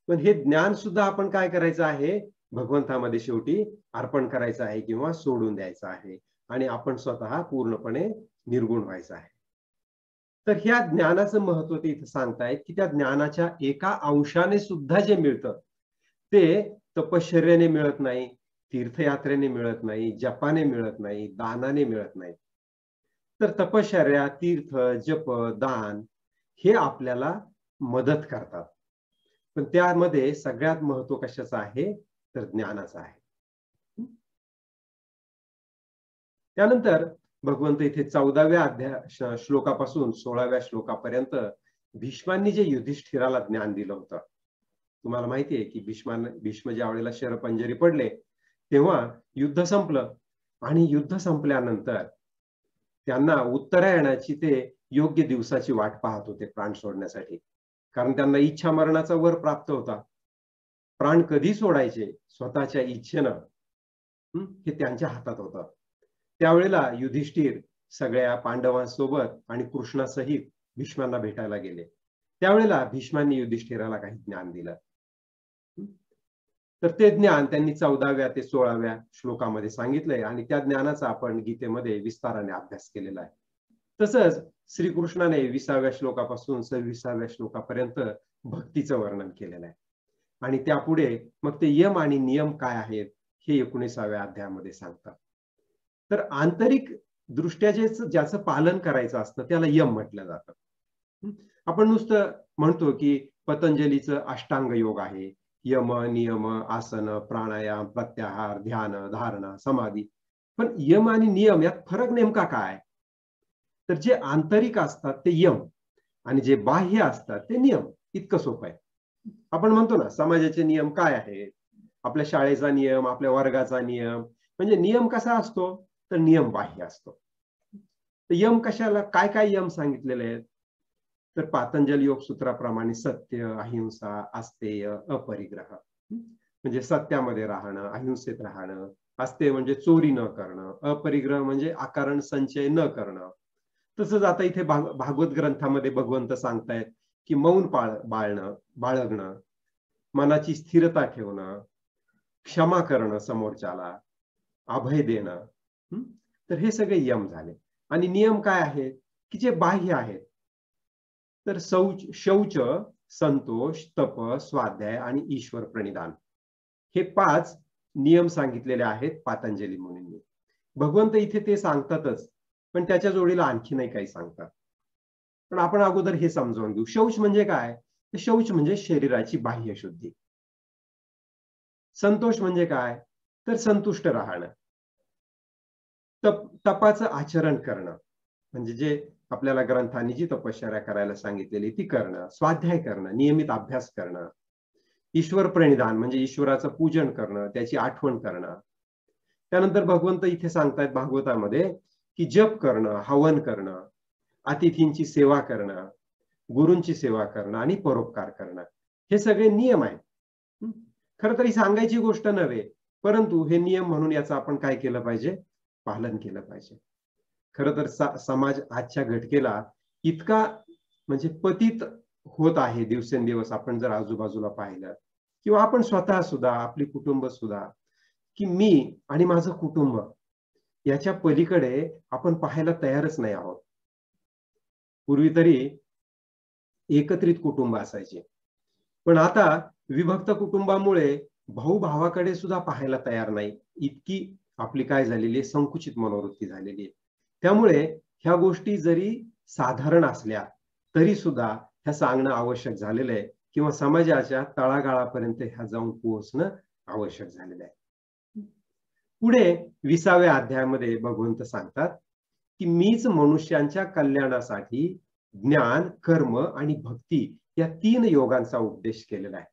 पण हे ज्ञान सुद्धा आपण काय करायचं आहे? भगवंतामध्ये शेवटी अर्पण करायचं आहे किंवा सोडून द्यायचं आहे आणि आपण स्वतः पूर्णपणे निर्गुण व्हायचं आहे. तर ह्या ज्ञानाचं महत्व ते इथे सांगतायत की त्या ज्ञानाच्या एका अंशाने सुद्धा जे मिळतं ते तपश्चर्याने मिळत नाही, तीर्थयात्रेने मिळत नाही, जपाने मिळत नाही, दानाने मिळत नाही. तर तपश्चर्या, तीर्थ, जप, दान हे आपल्याला मदत करतात. पण त्यामध्ये सगळ्यात महत्व कशाचं आहे? तर ज्ञानाचं आहे. त्यानंतर भगवंत इथे 14व्या श्लोकापासून 16व्या श्लोकापर्यंत भीष्मांनी जे युधिष्ठिराला ज्ञान दिलं होतं. तुम्हाला माहिती आहे की भीष्म ज्या वेळेला शरपंजरी पडले तेव्हा युद्ध संपलं आणि युद्ध संपल्यानंतर त्यांना उत्तरायणाची ते योग्य दिवसाची वाट पाहत होते प्राण सोडण्यासाठी. कारण त्यांना इच्छा मरणाचा वर प्राप्त होता. प्राण कधी सोडायचे स्वतःच्या इच्छेनं हे त्यांच्या हातात होतं. त्यावेळेला युधिष्ठिर सगळ्या पांडवांसोबत आणि कृष्णासहित भीष्मांना भेटायला गेले. त्यावेळेला भीष्मांनी युधिष्ठिराला काही ज्ञान दिलं. तर ते ज्ञान त्यांनी 14व्या ते 16व्या श्लोकामध्ये सांगितलंय आणि त्या ज्ञानाचा आपण गीतेमध्ये विस्ताराने अभ्यास केलेला आहे. तसंच श्रीकृष्णाने 20व्या श्लोकापासून 26व्या श्लोकापर्यंत भक्तीचं वर्णन केलेलं आहे आणि त्यापुढे मग ते यम आणि नियम काय आहेत हे 19व्या अध्यायामध्ये सांगतात. तर आंतरिक दृष्ट्या ज्याचं पालन करायचं असतं त्याला यम म्हटलं जातं. आपण नुसतं म्हणतो की पतंजलीचं अष्टांग योग आहे, यम नियम आसन प्राणायाम प्रत्याहार ध्यान धारणा समाधी. पण यम आणि नियम यात फरक नेमका काय? तर जे आंतरिक असतात ते यम आणि जे बाह्य असतात ते नियम. इतकं सोपं आहे. आपण म्हणतो ना समाजाचे नियम काय आहेत, आपल्या शाळेचा नियम, आपल्या वर्गाचा नियम. म्हणजे नियम कसा असतो तर नियम बाह्य असतो. यम कशाला, काय काय यम सांगितलेले आहेत तर पातंजल योग सूत्राप्रमाणे सत्य अहिंसा आस्तेय अपरिग्रह. म्हणजे सत्यामध्ये राहणं, अहिंसेत राहणं, आस्तेय म्हणजे चोरी न करणं, अपरिग्रह म्हणजे अकारण संचय न करणं. तसंच आता इथे भागवत ग्रंथामध्ये भगवंत सांगतायत की मौन बाळगणं, मनाची स्थिरता ठेवणं, क्षमा करणं समोरच्याला, अभय देणं. तर हे सगळे यम झाले. आणि नियम काय आहेत की जे बाह्य आहेत तर शौच, संतोष, तप, स्वाध्याय आणि ईश्वर प्रणिधान हे 5 नियम सांगितलेले आहेत पातंजली मुनींनी. भगवंत इथे ते सांगतातच पण त्याच्या जोडीला आणखी नाही काही सांगतात. पण आपण अगोदर हे समजावून घेऊ. शौच म्हणजे काय? शौच म्हणजे शरीराची बाह्य शुद्धी. संतोष म्हणजे काय? तर संतुष्ट राहणं. तपाचं आचरण करणं म्हणजे जे आपल्याला ग्रंथांनी जी तपश्चर्या करायला सांगितलेली ती करणं, स्वाध्याय करणं, नियमित अभ्यास करणं, ईश्वर प्रणिधान म्हणजे ईश्वराचं पूजन करणं, त्याची आठवण करणं. त्यानंतर भगवंत इथे सांगतायत भागवतामध्ये की जप करणं, हवन करणं, अतिथींची सेवा करणं, गुरूंची सेवा करणं आणि परोपकार करणं. हे सगळे नियम आहेत. खरं तरी सांगायची गोष्ट नव्हे, परंतु हे नियम म्हणून याचं आपण काय केलं पाहिजे? पालन केलं पाहिजे. खरं तर समाज आजच्या घटकेला इतका म्हणजे पतित होत आहे दिवसेंदिवस. आपण जर आजूबाजूला पाहिलं किंवा आपण स्वतः सुद्धा, आपली कुटुंब सुद्धा, की मी आणि माझं कुटुंब याच्या पलीकडे आपण पाहायला तयारच नाही आहोत. पूर्वी तरी एकत्रित कुटुंब असायचे पण आता विभक्त कुटुंबामुळे भाऊ भावाकडे सुद्धा पाहायला तयार नाही. इतकी आपली काय झालेली आहे, संकुचित मनोवृत्ती झालेली आहे. त्यामुळे ह्या गोष्टी जरी साधारण असल्या तरी सुद्धा ह्या सांगणं आवश्यक झालेलं आहे किंवा समाजाच्या तळागाळापर्यंत ह्या जाऊन पोहोचणं आवश्यक झालेलं आहे. पुढे 20व्या अध्यायामध्ये भगवंत सांगतात की मीच मनुष्यांच्या कल्याणासाठी ज्ञान, कर्म आणि भक्ती या 3 योगांचा उपदेश केलेला आहे.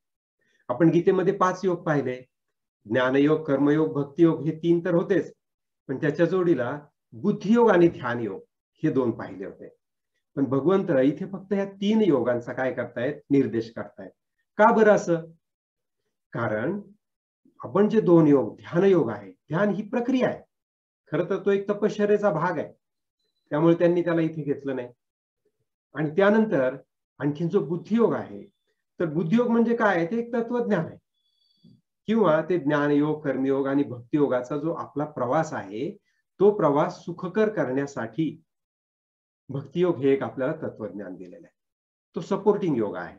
आपण गीतेमध्ये 5 योग पाहिले, ज्ञानयोग, कर्मयोग, भक्तियोग हे 3 तर होतेच, पण त्याच्या जोडीला बुद्धियोग आणि ध्यानयोग हे 2 पाहिले होते. पण भगवंत इथे फक्त या 3 योगांचा काय करतायत? निर्देश करतायत. का बरं असं? कारण आपण जे 2 योग, ध्यानयोग आहे, ध्यान ही प्रक्रिया आहे. खरं तर तो एक तपश्चर्येचा भाग आहे. त्यामुळे त्यांनी त्याला इथे घेतलं नाही. आणि त्यानंतर आणखीन जो बुद्धियोग आहे तर बुद्धियोग म्हणजे काय? ते एक तत्वज्ञान आहे किंवा ते ज्ञानयोग, कर्मयोग आणि भक्तियोगाचा जो आपला प्रवास आहे तो प्रवास सुखकर करण्यासाठी भक्तियोग हे एक आपल्याला तत्वज्ञान दिलेलं आहे. तो सपोर्टिंग योग आहे.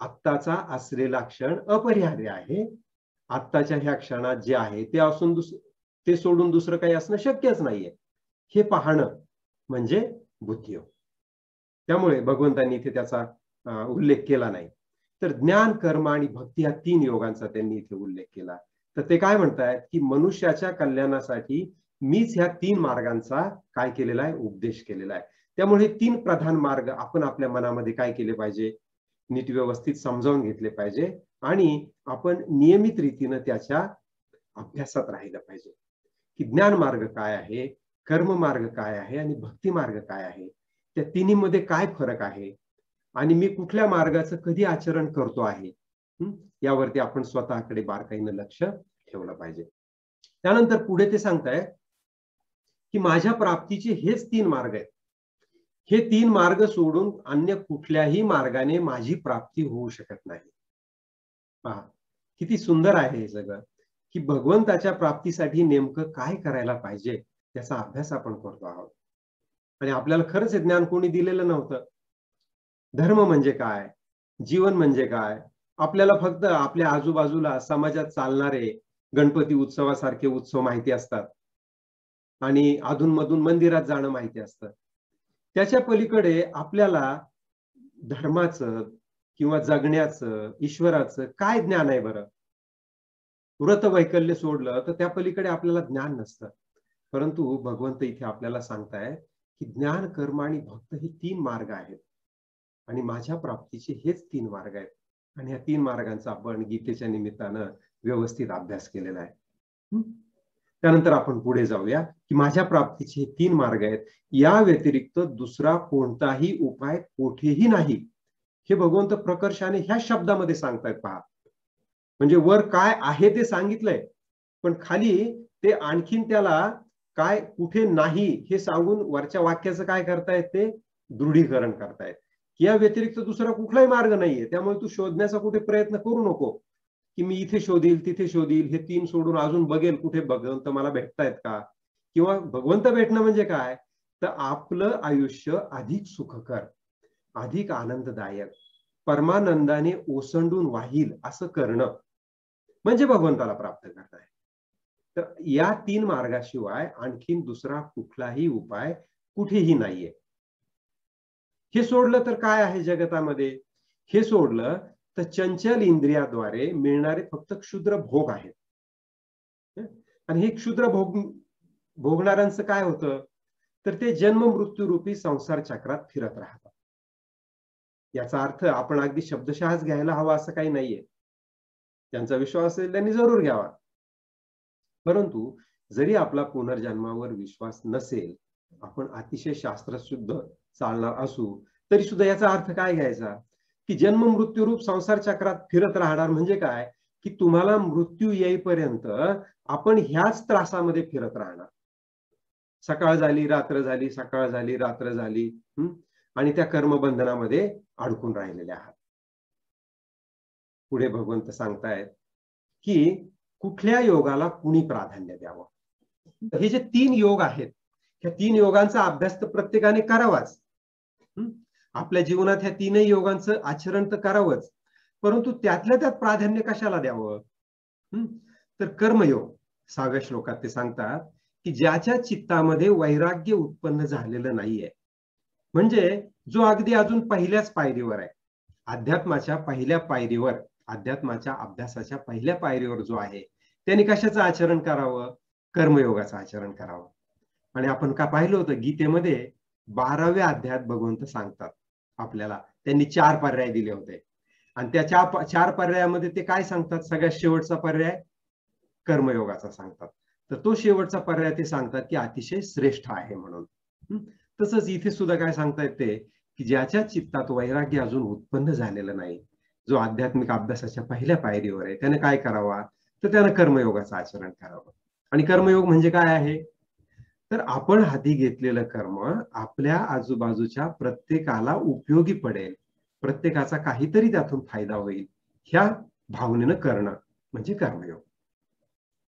आत्ताचा असलेला क्षण अपरिहार्य आहे. आत्ताच्या ह्या क्षणात जे आहे ते असून ते सोडून दुसरं काही असणं शक्यच नाहीये. हे पाहणं म्हणजे बुद्धियोग. त्यामुळे भगवंतांनी इथे त्याचा उल्लेख केला नाही. तर ज्ञान, कर्म आणि भक्ती या 3 योगांचा त्यांनी इथे उल्लेख केला. तर ते काय म्हणतायत की मनुष्याच्या कल्याणासाठी मीच ह्या 3 मार्गांचा काय केलेला आहे, उपदेश केलेला आहे. त्यामुळे 3 प्रधान मार्ग आपण आपल्या मनामध्ये काय केले पाहिजे, नीट व्यवस्थित समजावून घेतले पाहिजे आणि आपण नियमित रीतीने त्याच्या अभ्यासात राहिलं पाहिजे, की ज्ञान मार्ग काय आहे, कर्म मार्ग काय आहे आणि भक्ती मार्ग काय आहे, त्या तिन्हीमध्ये काय फरक आहे आणि मी कुठल्या मार्गाचं कधी आचरण करतो आहे, यावरती आपण स्वतःकडे बारकाईनं लक्ष ठेवलं पाहिजे. त्यानंतर पुढे ते सांगताय की माझ्या प्राप्तीचे हेच 3 मार्ग आहेत. हे 3 मार्ग सोडून अन्य कुठल्याही मार्गाने माझी प्राप्ती होऊ शकत नाही. पहा किती सुंदर आहे हे सगळं, की भगवंताच्या प्राप्तीसाठी नेमकं काय करायला पाहिजे त्याचा अभ्यास आपण करतो आहोत. आणि आपल्याला खरंच हे ज्ञान कोणी दिलेलं नव्हतं. धर्म म्हणजे काय, जीवन म्हणजे काय, आपल्याला फक्त आपल्या आजूबाजूला समाजात चालणारे गणपती उत्सवासारखे उत्सव माहिती असतात आणि अधूनमधून मंदिरात जाणं माहिती असतं. त्याच्या पलीकडे आपल्याला धर्माचं किंवा जगण्याचं, ईश्वराचं काय ज्ञान आहे बरं? व्रत वैकल्य सोडलं तर त्या पलीकडे आपल्याला ज्ञान नसतं. परंतु भगवंत इथे आपल्याला सांगताय की ज्ञान, कर्म आणि भक्त हे 3 मार्ग आहेत आणि माझ्या प्राप्तीचे हेच 3 मार्ग आहेत आणि ह्या 3 मार्गांचा आपण गीतेच्या निमित्तानं व्यवस्थित अभ्यास केलेला आहे. त्यानंतर आपण पुढे जाऊया की माझ्या प्राप्तीचे 3 मार्ग आहेत, या व्यतिरिक्त दुसरा कोणताही उपाय कोठेही नाही. हे भगवंत प्रकर्षाने ह्या शब्दामध्ये सांगतायत. पहा, म्हणजे वर काय आहे ते सांगितलंय, पण खाली ते आणखीन त्याला काय कुठे नाही हे सांगून वरच्या वाक्याचं काय करतायत, ते दृढीकरण करतायत. या व्यतिरिक्त दुसरा कुठलाही मार्ग नाहीये, त्यामुळे तू शोधण्याचा कुठे प्रयत्न करू नको की मी इथे शोधील तिथे शोधील, हे 3 सोडून अजून बघेल कुठे भगवंत मला भेटतायत का. किंवा भगवंत भेटणं म्हणजे काय, तर आपलं आयुष्य अधिक सुखकर, अधिक आनंददायक, परमानंदाने ओसंडून वाहील असं करणं म्हणजे भगवंताला प्राप्त करणं आहे. तर या 3 मार्गाशिवाय आणखीन दुसरा कुठलाही उपाय कुठेही नाहीये. हे सोडलं तर काय आहे जगतामध्ये, हे सोडलं तर चंचल इंद्रियाद्वारे मिळणारे फक्त क्षुद्र भोग आहेत. आणि हे क्षुद्र भोगणाऱ्यांचं काय होतं, तर ते जन्म मृत्यू रूपी संसार चक्रात फिरत राहतात. याचा अर्थ आपण अगदी शब्दशःच घ्यायला हवा असं काही नाहीये. त्यांचा विश्वास असेल त्यांनी जरूर घ्यावा. परंतु जरी आपला पुनर्जन्मावर विश्वास नसेल, आपण अतिशय शास्त्रशुद्ध चालणार असू, तरी सुद्धा याचा अर्थ काय घ्यायचा, की जन्म मृत्यू रूप संसार चक्रात फिरत राहणार म्हणजे काय, की तुम्हाला मृत्यू येईपर्यंत आपण ह्याच त्रासामध्ये फिरत राहणार. सकाळ झाली रात्र झाली, सकाळ झाली रात्र झाली, आणि त्या कर्मबंधनामध्ये अडकून राहिलेले आहात. पुढे भगवंत सांगतायत की कुठल्या योगाला कुणी प्राधान्य द्यावं. हे जे 3 योग आहेत, ह्या 3 योगांचा अभ्यास तर प्रत्येकाने करावाच. आपल्या जीवनात ह्या 3ही योगांचं आचरण तर करावंच, परंतु त्यातल्या त्यात प्राधान्य कशाला द्यावं. तर कर्मयोग 6व्या श्लोकात ते सांगतात की ज्याच्या चित्तामध्ये वैराग्य उत्पन्न झालेलं नाहीये, म्हणजे जो अगदी अजून पहिल्याच पायरीवर आहे, अध्यात्माच्या पहिल्या पायरीवर, अध्यात्माच्या अभ्यासाच्या पहिल्या पायरीवर जो आहे, त्याने कशाचं आचरण करावं, कर्मयोगाचं आचरण करावं. आणि आपण का पाहिलं होतं गीतेमध्ये 12व्या अध्यायात भगवंत सांगतात आपल्याला, त्यांनी 4 पर्याय दिले होते आणि त्या 4 पर्यायामध्ये ते काय सांगतात, सगळ्यात शेवटचा पर्याय कर्मयोगाचा सांगतात. तर तो शेवटचा पर्याय ते सांगतात की अतिशय श्रेष्ठ आहे म्हणून. तसंच इथे सुद्धा काय सांगतायत ते, की ज्याच्या चित्तात वैराग्य अजून उत्पन्न झालेलं नाही, जो आध्यात्मिक अभ्यासाच्या पहिल्या पायरीवर आहे, त्याने काय करावा, तर त्याने कर्मयोगाचं आचरण करावं. आणि कर्मयोग म्हणजे काय आहे, तर आपण हाती घेतलेलं कर्म आपल्या आजूबाजूच्या प्रत्येकाला उपयोगी पडेल, प्रत्येकाचा काहीतरी त्यातून फायदा होईल, ह्या भावनेनं करणं म्हणजे कर्मयोग.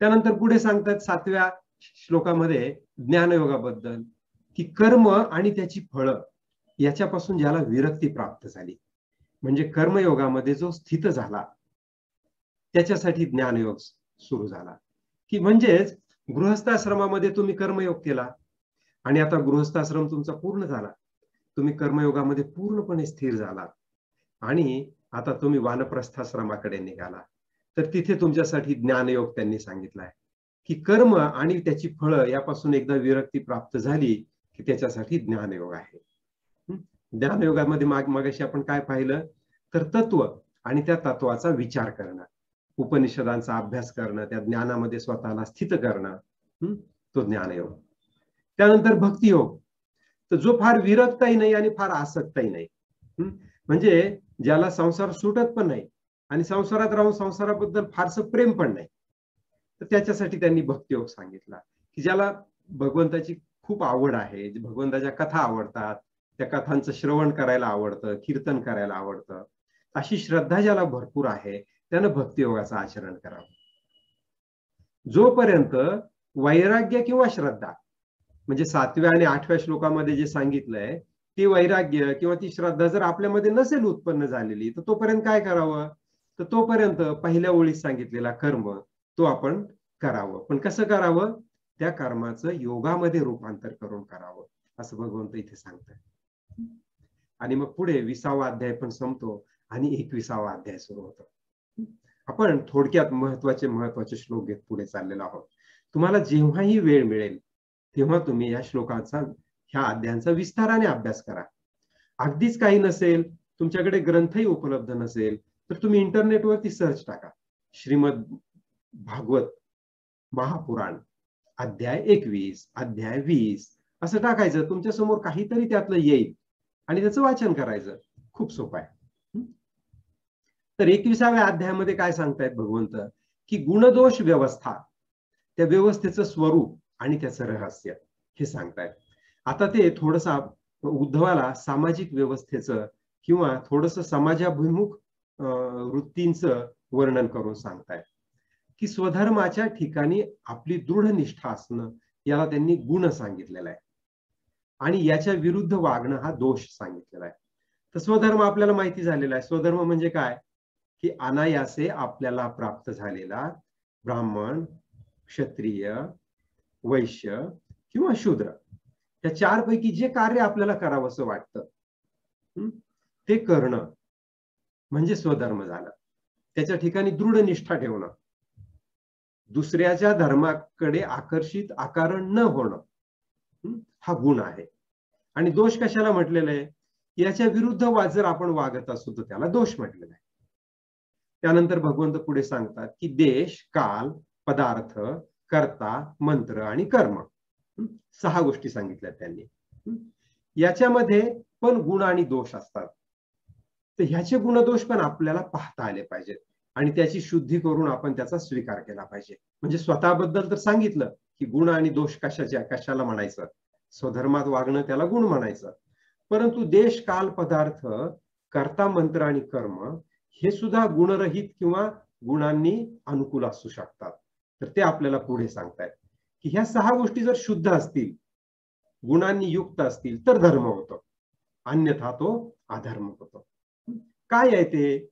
त्यानंतर पुढे सांगतात 7व्या श्लोकामध्ये ज्ञानयोगाबद्दल, की कर्म आणि त्याची फळं याच्यापासून ज्याला विरक्ती प्राप्त झाली, म्हणजे कर्मयोगामध्ये जो स्थित झाला, त्याच्यासाठी ज्ञानयोग सुरू झाला. की म्हणजेच गृहस्थाश्रमामध्ये तुम्ही कर्मयोग केला आणि आता गृहस्थाश्रम तुमचा पूर्ण झाला, तुम्ही कर्मयोगामध्ये पूर्णपणे स्थिर झाला आणि आता तुम्ही वानप्रस्थाश्रमाकडे निघाला, तर तिथे तुमच्यासाठी ज्ञानयोग त्यांनी सांगितलाय. की कर्म आणि त्याची फळं यापासून एकदा विरक्ती प्राप्त झाली की त्याच्यासाठी ज्ञानयोग आहे. ज्ञानयोगामध्ये मगाशी आपण काय पाहिलं, तर तत्व आणि त्या तत्वाचा विचार करणं, उपनिषदांचा अभ्यास करणं, त्या ज्ञानामध्ये स्वतःला स्थित करणं, तो ज्ञानयोग. त्यानंतर भक्तियोग, तर जो फार विरक्तही नाही आणि फार आसक्तही नाही, म्हणजे ज्याला संसार सुटत पण नाही आणि संसारात राहून संसाराबद्दल फारसं प्रेम पण नाही, तर त्याच्यासाठी त्यांनी भक्तियोग सांगितला, की ज्याला भगवंताची खूप आवड आहे, भगवंताच्या कथा आवडतात, त्या कथांचं श्रवण करायला आवडतं, कीर्तन करायला आवडतं, अशी श्रद्धा ज्याला भरपूर आहे त्यानं भक्तियोगाचं आचरण करावं. जोपर्यंत वैराग्य किंवा श्रद्धा, म्हणजे 7व्या आणि 8व्या श्लोकामध्ये जे सांगितलंय ती वैराग्य किंवा ती श्रद्धा जर आपल्यामध्ये नसेल उत्पन्न झालेली, तर तोपर्यंत काय करावं, तर तोपर्यंत पहिल्या ओळीत सांगितलेला कर्म तो आपण करावं. पण कसं करावं, त्या कर्माचं योगामध्ये रूपांतर करून करावं, असं भगवंत इथे सांगतात. आणि मग पुढे 20वा अध्याय पण संपतो आणि 21वा अध्याय सुरू होतो. आपण थोडक्यात महत्वाचे श्लोक घेत पुढे चाललेलो आहोत. तुम्हाला जेव्हाही वेळ मिळेल तेव्हा तुम्ही या श्लोकांचा, ह्या अध्यायांचा विस्ताराने अभ्यास करा. अगदीच काही नसेल, तुमच्याकडे ग्रंथही उपलब्ध नसेल, तर तुम्ही इंटरनेटवरती सर्च टाका, श्रीमद भागवत महापुराण अध्याय 21, अध्याय 20 असं टाकायचं, तुमच्या समोर काहीतरी त्यातलं येईल आणि त्याचं वाचन करायचं. खूप सोपं आहे. तर 21व्या अध्यायामध्ये काय सांगतायत भगवंत, की गुणदोष व्यवस्था, त्या व्यवस्थेचं स्वरूप आणि त्याचं रहस्य हे सांगतायत. आता ते थोडंसं उद्धवाला सामाजिक व्यवस्थेचं किंवा थोडंसं समाजाभिमुख वृत्तींचं वर्णन करून सांगतायत, की स्वधर्माच्या ठिकाणी आपली दृढ निष्ठा असणं याला त्यांनी गुण सांगितलेला आहे आणि याच्या विरुद्ध वागणं हा दोष सांगितलेला आहे. तर स्वधर्म आपल्याला माहिती झालेला आहे. स्वधर्म म्हणजे काय, की अनायासे आपल्याला प्राप्त झालेला ब्राह्मण, क्षत्रिय, वैश्य किंवा शूद्र, त्या 4 पैकी जे कार्य आपल्याला करावंसं वाटतं ते करणं म्हणजे स्वधर्म झालं. त्याच्या ठिकाणी दृढ निष्ठा ठेवणं, दुसऱ्याच्या धर्माकडे आकर्षित आकारण न होणं, हा गुण आहे. आणि दोष कशाला म्हटलेला आहे, याच्या विरुद्ध जर आपण वागत असू तर त्याला दोष म्हटलेला आहे. त्यानंतर भगवंत पुढे सांगतात, की देश, काल, पदार्थ, कर्ता, मंत्र आणि कर्म, 6 गोष्टी सांगितल्या त्यांनी. याच्यामध्ये पण गुण आणि दोष असतात. तर ह्याचे गुणदोष पण आपल्याला पाहता आले पाहिजेत आणि त्याची शुद्धी करून आपण त्याचा स्वीकार केला पाहिजे. म्हणजे स्वतःबद्दल तर सांगितलं की गुण आणि दोष कशाला म्हणायचं, स्वधर्मात वागणं त्याला गुण म्हणायचं, परंतु देश, काल, पदार्थ, कर्ता, मंत्र आणि कर्म हे सुद्धा गुणरहित किंवा गुणांनी अनुकूल असू शकतात. तर ते आपल्याला पुढे सांगतायत की ह्या 6 गोष्टी जर शुद्ध असतील, गुणांनी युक्त असतील तर धर्म होतो, अन्यथा तो अधर्म होतो. काय आहे ते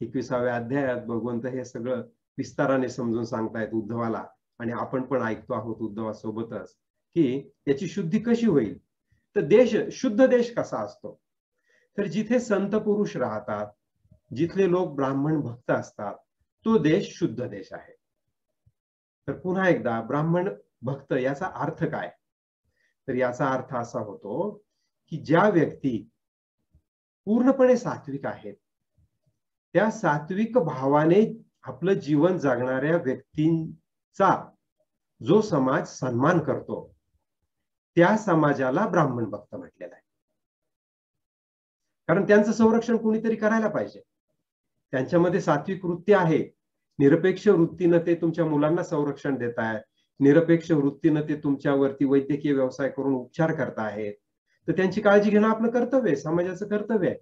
21व्या अध्यायात भगवंत हे सगळं विस्ताराने समजून सांगतायत उद्धवाला आणि आपण पण ऐकतो आहोत उद्धवासोबतच, की त्याची शुद्धी कशी होईल. तर देश, शुद्ध देश कसा असतो, तर जिथे संत पुरुष राहतात, जिथले लोक ब्राह्मण भक्त असतात, तो देश शुद्ध देश आहे. तर पुन्हा एकदा ब्राह्मण भक्त याचा अर्थ काय, तर याचा अर्थ असा होतो की ज्या व्यक्ती पूर्णपणे सात्विक आहेत, त्या सात्विक भावाने आपलं जीवन जगणाऱ्या व्यक्तींचा जो समाज सन्मान करतो त्या समाजाला ब्राह्मण भक्त म्हटलेलं आहे. कारण त्यांचं संरक्षण कोणीतरी करायला पाहिजे. त्यांच्यामध्ये सात्विक वृत्ती आहे, निरपेक्ष वृत्तीनं ते तुमच्या मुलांना संरक्षण देत आहेत, निरपेक्ष वृत्तीनं ते तुमच्यावरती वैद्यकीय व्यवसाय करून उपचार करत आहेत, तर त्यांची काळजी घेणं आपलं कर्तव्य आहे, समाजाचं कर्तव्य आहे.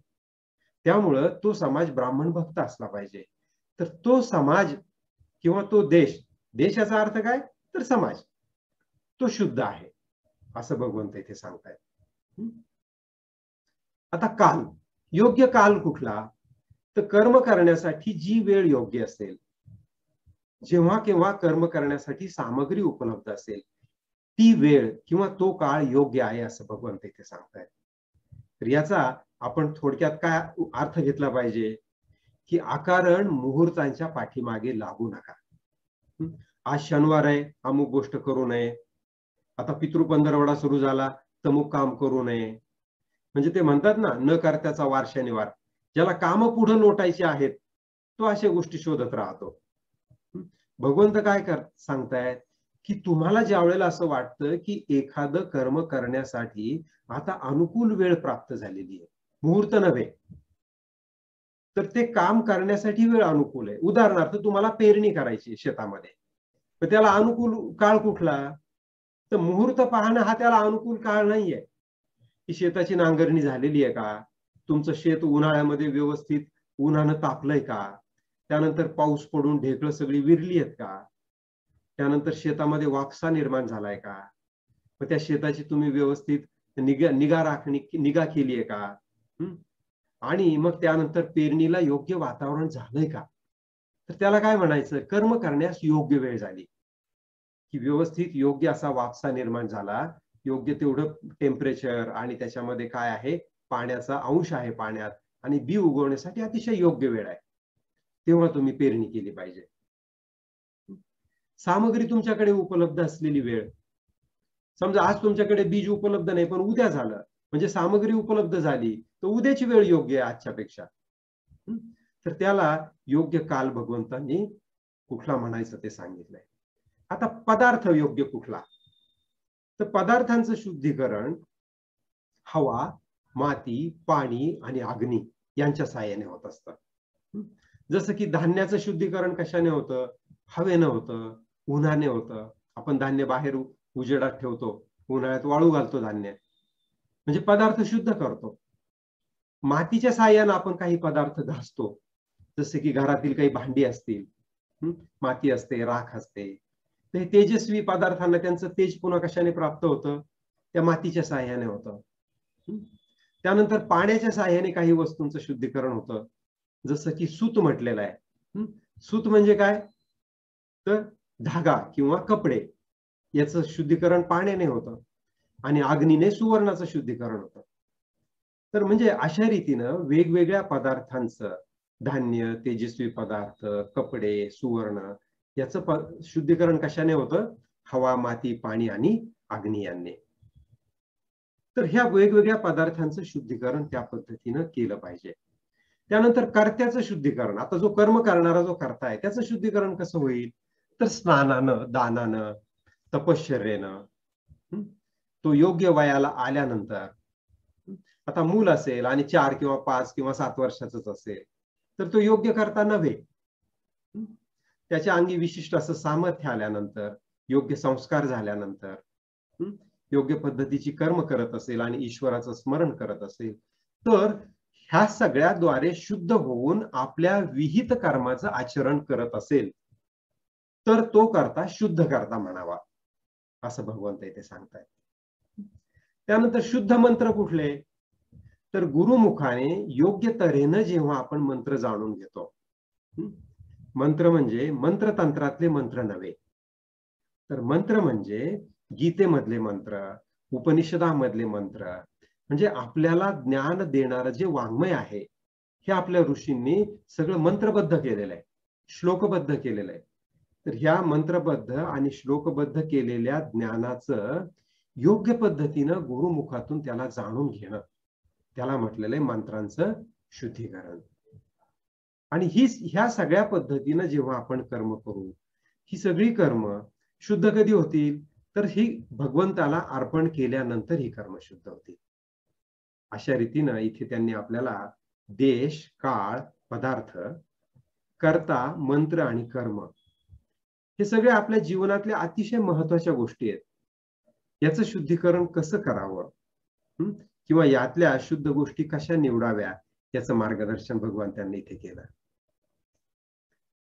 त्यामुळं तो समाज ब्राह्मण भक्त असला पाहिजे. तर तो समाज किंवा तो देश, देशाचा अर्थ काय, तर समाज, तो शुद्ध आहे असं भगवंत इथे सांगतायत. आता काल, योग्य काल कुठला, तर कर्म करण्यासाठी जी वेळ योग्य असेल, जेव्हा केव्हा कर्म करण्यासाठी सामग्री उपलब्ध असेल, ती वेळ किंवा तो काळ योग्य आहे असं भगवंत इथे सांगतायत. तर याचा आपण थोडक्यात काय अर्थ घेतला पाहिजे, की अकारण मुहूर्तांच्या पाठीमागे लागू नका. आज शनिवार आहे, अमुक गोष्ट करू नये. आता पितृ पंधरवडा सुरू झाला, तमुक काम करू नये. म्हणजे ते म्हणतात ना, न करत्याचा वार शनिवार. ज्याला कामं पुढे लोटायची आहेत, तो अशा गोष्टी शोधत राहतो. भगवंत काय सांगतायत, की तुम्हाला ज्या वेळेला असं वाटतं, की एखादं कर्म करण्यासाठी आता अनुकूल वेळ प्राप्त झालेली आहे, मुहूर्त नव्हे, तर ते काम करण्यासाठी वेळ अनुकूल आहे. उदाहरणार्थ तुम्हाला पेरणी करायची शेतामध्ये, तर त्याला अनुकूल काळ कुठला? तर मुहूर्त पाहणं हा त्याला अनुकूल काळ नाहीये. की शेताची नांगरणी झालेली आहे का? तुमचं शेत उन्हाळ्यामध्ये व्यवस्थित उन्हानं तापलंय का? त्यानंतर पाऊस पडून ढेकळं सगळी विरली आहेत का? त्यानंतर शेतामध्ये वापसा निर्माण झालाय का? मग त्या शेताची तुम्ही व्यवस्थित निगा केली आहे का? आणि मग त्यानंतर पेरणीला योग्य वातावरण झालंय का? तर त्याला काय म्हणायचं? कर्म करण्यास योग्य वेळ झाली. की व्यवस्थित योग्य असा वापसा निर्माण झाला, योग्य तेवढं टेम्परेचर आणि त्याच्यामध्ये काय आहे, पाण्याचा अंश आहे पाण्यात आणि बी उगवण्यासाठी अतिशय योग्य वेळ आहे. तेव्हा तुम्ही पेरणी केली पाहिजे. सामग्री तुमच्याकडे उपलब्ध असलेली वेळ. समजा आज तुमच्याकडे बीज उपलब्ध नाही, पण उद्या झालं, म्हणजे सामग्री उपलब्ध झाली, तर उद्याची वेळ योग्य आहे आजच्यापेक्षा. तर त्याला योग्य काल भगवंतांनी कुठला म्हणायचं ते सांगितलंय. आता पदार्थ योग्य कुठला? तर पदार्थांचं शुद्धीकरण हवा, माती, पाणी आणि अग्नी यांच्या साहाय्याने होत असतं. जसं की धान्याचं शुद्धीकरण कशाने होतं? हवेनं होतं, उन्हाने होतं. आपण धान्य बाहेर उजेडात ठेवतो, उन्हाळ्यात वाळू घालतो धान्य, म्हणजे पदार्थ शुद्ध करतो. मातीच्या साहाय्याने आपण काही पदार्थ घासतो, जसे की घरातील काही भांडी असतील, माती असते, राख असते. ते तेजस्वी पदार्थांना त्यांचं तेज पुन्हा कशाने प्राप्त होतं? त्या मातीच्या साहाय्याने होतं. त्यानंतर पाण्याच्या साहाय्याने काही वस्तूंचं शुद्धीकरण होतं, जसं की सूत म्हटलेलं आहे. सूत म्हणजे काय? तर धागा किंवा कपडे याचं शुद्धीकरण पाण्याने होतं आणि अग्नीने सुवर्णाचं शुद्धीकरण होतं. तर म्हणजे अशा रीतीनं वेगवेगळ्या पदार्थांचं, धान्य, तेजस्वी पदार्थ, कपडे, सुवर्ण याचं शुद्धीकरण कशाने होतं? हवा, माती, पाणी आणि अग्नी यांनी. तर ह्या वेगवेगळ्या पदार्थांचं शुद्धीकरण त्या पद्धतीनं केलं पाहिजे. त्यानंतर कर्त्याचं शुद्धीकरण. आता जो कर्म करणारा जो कर्ता आहे, त्याचं शुद्धीकरण कसं होईल? तर स्नानानं, दानानं, तपश्चर्येनं, तो योग्य वयाला आल्यानंतर. आता मूल असेल आणि 4 किंवा 5 किंवा 7 वर्षाचंच असेल, तर तो योग्य करता नव्हे. त्याच्या अंगी विशिष्ट असं सामर्थ्य आल्यानंतर, योग्य संस्कार झाल्यानंतर, योग्य पद्धतीची कर्म करत असेल आणि ईश्वराचं स्मरण करत असेल, तर ह्या सगळ्याद्वारे शुद्ध होऊन आपल्या विहित कर्माचं आचरण करत असेल, तर तो करता शुद्ध करता म्हणावा, असं भगवंत इथे सांगतायत. त्यानंतर शुद्ध मंत्र कुठले? तर गुरुमुखाने योग्य तऱ्हेनं जेव्हा आपण मंत्र जाणून घेतो. मंत्र म्हणजे मंत्रतंत्रातले मंत्र नव्हे, तर मंत्र म्हणजे गीतेमधले मंत्र, उपनिषदामधले मंत्र, म्हणजे आपल्याला ज्ञान देणारं जे वाङ्मय आहे, हे आपल्या ऋषींनी सगळं मंत्रबद्ध केलेलं आहे, श्लोकबद्ध केलेलं आहे. तर ह्या मंत्रबद्ध आणि श्लोकबद्ध केलेल्या ज्ञानाचं योग्य पद्धतीनं गुरुमुखातून त्याला जाणून घेणं, त्याला म्हटलेलं आहे मंत्रांचं शुद्धीकरण. आणि ह्या सगळ्या पद्धतीनं जेव्हा आपण कर्म करू, ही सगळी कर्म शुद्ध कधी होतील? तर ही भगवंताला अर्पण केल्यानंतर ही कर्म शुद्ध होतील. अशा रीतीनं इथे त्यांनी आपल्याला देश, काळ, पदार्थ, कर्ता, मंत्र आणि कर्म हे सगळे आपल्या जीवनातल्या अतिशय महत्वाच्या गोष्टी आहेत. याचं शुद्धीकरण कसं करावं, किंवा यातल्या अशुद्ध गोष्टी कशा निवडाव्या, याचं मार्गदर्शन भगवान त्यांनी इथे केलं.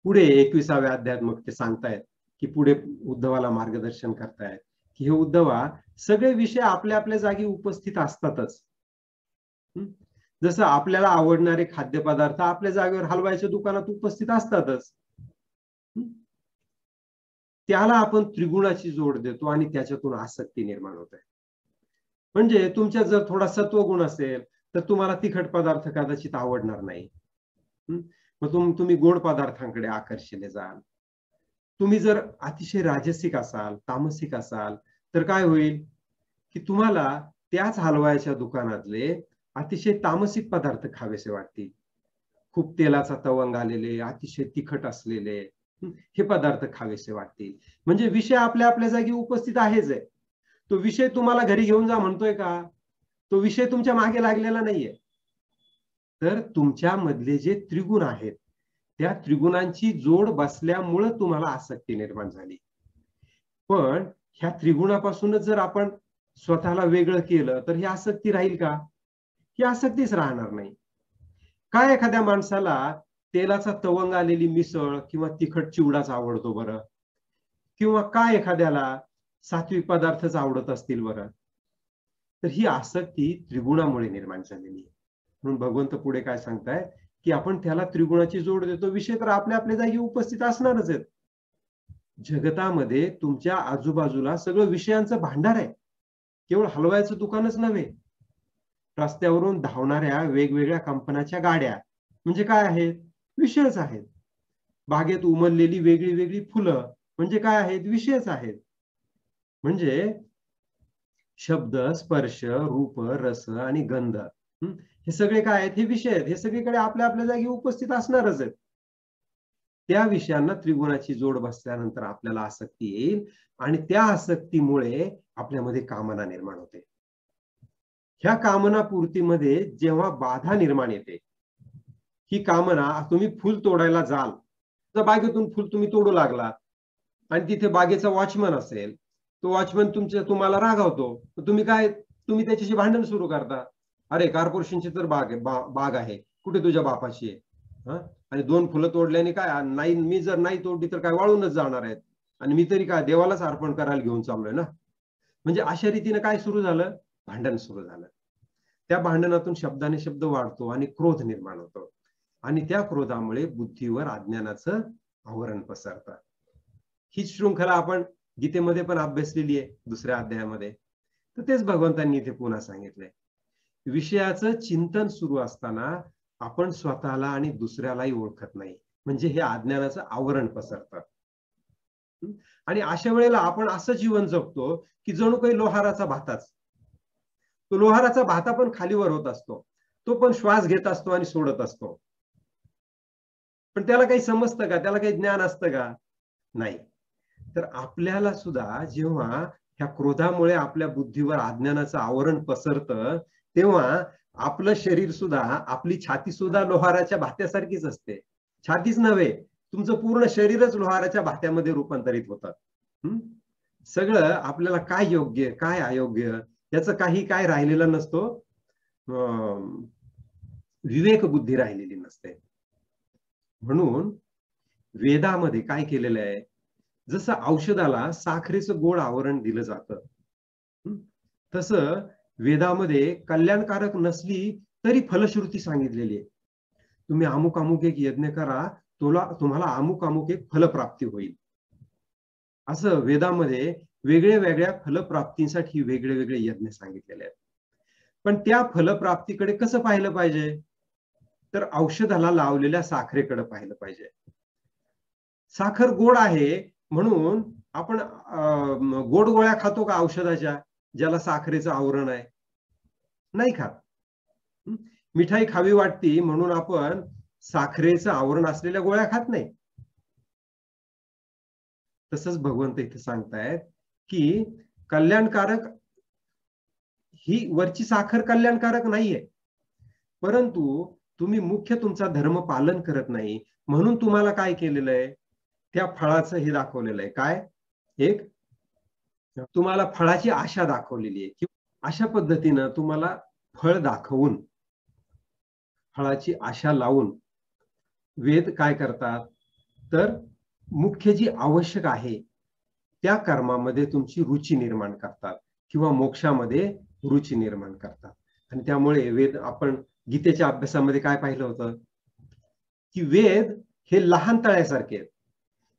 पुढे 21व्या अध्यायात मग ते सांगतायत, की पुढे उद्धवाला मार्गदर्शन करतायत, की हे उद्धवा, सगळे विषय आपल्या आपल्या जागी उपस्थित असतातच. जसं आपल्याला आवडणारे खाद्यपदार्थ आपल्या जागेवर हलवायच्या दुकानात उपस्थित असतातच. त्याला आपण त्रिगुणाची जोड देतो आणि त्याच्यातून आसक्ती निर्माण होते. म्हणजे तुमच्यात जर थोडा सत्वगुण असेल, तर तुम्हाला तिखट पदार्थ कदाचित आवडणार नाही. मग तुम्ही गोड पदार्थांकडे आकर्षिले जाल. तुम्ही जर अतिशय राजसिक असाल, तामसिक असाल, तर काय होईल की तुम्हाला त्याच हलवायाच्या दुकानातले अतिशय तामसिक पदार्थ खावेसे वाटतील. खूप तेलाचा तवंग आलेले, अतिशय तिखट असलेले हे पदार्थ खावेसे वाटतील. म्हणजे विषय आपल्या आपल्या जागी उपस्थित आहेच आहे. तो विषय तुम्हाला घरी घेऊन जा म्हणतोय का? तो विषय तुमच्या मागे लागलेला नाहीये. तर तुमच्या मधले जे त्रिगुण आहेत, त्या त्रिगुणांची जोड बसल्यामुळे तुम्हाला आसक्ती निर्माण झाली. पण ह्या त्रिगुणापासूनच जर आपण स्वतःला वेगळं केलं तर ही आसक्ती राहील का? ही आसक्तीच राहणार नाही. काय एखाद्या माणसाला तेलाचा तवंग आलेली मिसळ किंवा तिखट चिवडाच आवडतो बरं? किंवा काय एखाद्याला सात्विक पदार्थच आवडत असतील बरं? तर ही आसक्ती त्रिगुणामुळे निर्माण झालेली आहे. म्हणून भगवंत पुढे काय सांगताय की आपण त्याला त्रिगुणाची जोड देतो. विषय तर आपल्या आपल्या जागी उपस्थित असणारच आहेत. जगतामध्ये तुमच्या आजूबाजूला सगळं विषयांचं भांडार आहे. केवळ हलवायचं दुकानच नव्हे. रस्त्यावरून धावणाऱ्या वेगवेगळ्या कंपन्याच्या गाड्या म्हणजे काय आहेत? विषयच आहेत. बागेत उमललेली वेगळी वेगळी फुलं म्हणजे काय आहेत? विषयच आहेत. म्हणजे शब्द, स्पर्श, रूप, रस आणि गंध हे सगळे काय आहेत? हे विषय आहेत. हे सगळीकडे आपल्या आपल्या जागी उपस्थित असणारच आहेत. त्या विषयांना त्रिगुणाची जोड बसल्यानंतर आपल्याला आसक्ती येईल आणि त्या आसक्तीमुळे आपल्यामध्ये कामना निर्माण होते. ह्या कामना पूर्तीमध्ये जेव्हा बाधा निर्माण येते, ही कामना तुम्ही फुल तोडायला जाल, तर बागेतून फुल तुम्ही तोडू लागलात आणि तिथे बागेचा वॉचमन असेल, तो वॉचमन तुम्हाला रागावतो, तुम्ही त्याच्याशी भांडण सुरू करता. अरे कॉर्पोरेशनची तर बाग आहे, कुठे तुझ्या बापाची आहे? आणि 2 फुलं तोडल्याने काय नाही, मी जर नाही तोडली तर काय वाळूनच जाणार आहेत आणि मी तरी काय देवालाच अर्पण करायला घेऊन चाललोय ना. म्हणजे अशा रीतीने काय सुरू झालं? भांडण सुरू झालं. त्या भांडणातून शब्दाने शब्द वाढतो आणि क्रोध निर्माण होतो आणि त्या क्रोधामुळे बुद्धीवर अज्ञानाचं आवरण पसरतं. हीच शृंखला आपण गीतेमध्ये पण अभ्यासलेली आहे 2ऱ्या अध्यायामध्ये. तर तेच भगवंतांनी इथे पुन्हा सांगितलंय. विषयाचं चिंतन सुरू असताना आपण स्वतःला आणि दुसऱ्यालाही ओळखत नाही. म्हणजे हे अज्ञानाचं आवरण पसरतं. आणि अशा वेळेला आपण असं जीवन जगतो की जणू काही लोहाराचा भाताच. तो लोहाराचा भाता पण खालीवर होत असतो. तो पण श्वास घेत असतो आणि सोडत असतो. पण त्याला काही समजतं का? त्याला काही ज्ञान असतं का? नाही. तर आपल्याला सुद्धा जेव्हा ह्या क्रोधामुळे आपल्या बुद्धीवर अज्ञानाचं आवरण पसरतं, तेव्हा आपलं शरीर सुद्धा, आपली छाती सुद्धा लोहाराच्या भात्यासारखीच असते. छातीच नव्हे, तुमचं पूर्ण शरीरच लोहाराच्या भात्यामध्ये रूपांतरित होतं. सगळं आपल्याला काय योग्य, काय अयोग्य याचं काही काय राहिलेलं नसतो. विवेक बुद्धी राहिलेली नसते. म्हणून वेदामध्ये काय केलेलं आहे? जसं औषधाला साखरेचं गोड आवरण दिलं जातं, तसं वेदामध्ये कल्याणकारक नसली तरी फलश्रुती सांगितलेली आहे. तुम्ही अमुक अमुक एक यज्ञ करा, तुम्हाला अमुक अमुक एक फलप्राप्ती होईल. असं वेदामध्ये वेगळ्या वेगळ्या फलप्राप्तीसाठी वेगळे वेगळे यज्ञ सांगितलेले आहेत. पण त्या फलप्राप्तीकडे कसं पाहिलं पाहिजे? तर औषधाला लावलेल्या साखरेकडे पाहिलं पाहिजे. साखर गोड आहे म्हणून आपण गोड गोळ्या खातो का औषधाच्या, ज्याला साखरेचं आवरण आहे? नाही खात. मिठाई खावी वाटती म्हणून आपण साखरेचं आवरण असलेल्या गोळ्या खात नाही. तसंच भगवंत इथे सांगतायत की कल्याणकारक ही वरची साखर कल्याणकारक नाहीये, परंतु तुम्ही मुख्य तुमचा धर्म पालन करत नाही म्हणून तुम्हाला काय केलेलं आहे? त्या फळाचं हे दाखवलेलं आहे. काय? एक तुम्हाला फळाची आशा दाखवलेली आहे. अशा पद्धतीनं तुम्हाला फळ दाखवून, फळाची आशा लावून वेद काय करतात? तर मुख्य जी आवश्यक आहे त्या कर्मामध्ये तुमची रुची निर्माण करतात किंवा मोक्षामध्ये रुची निर्माण करतात. आणि त्यामुळे वेद, आपण गीतेच्या अभ्यासामध्ये काय पाहिलं होतं की वेद हे लहान तळ्यासारखे आहेत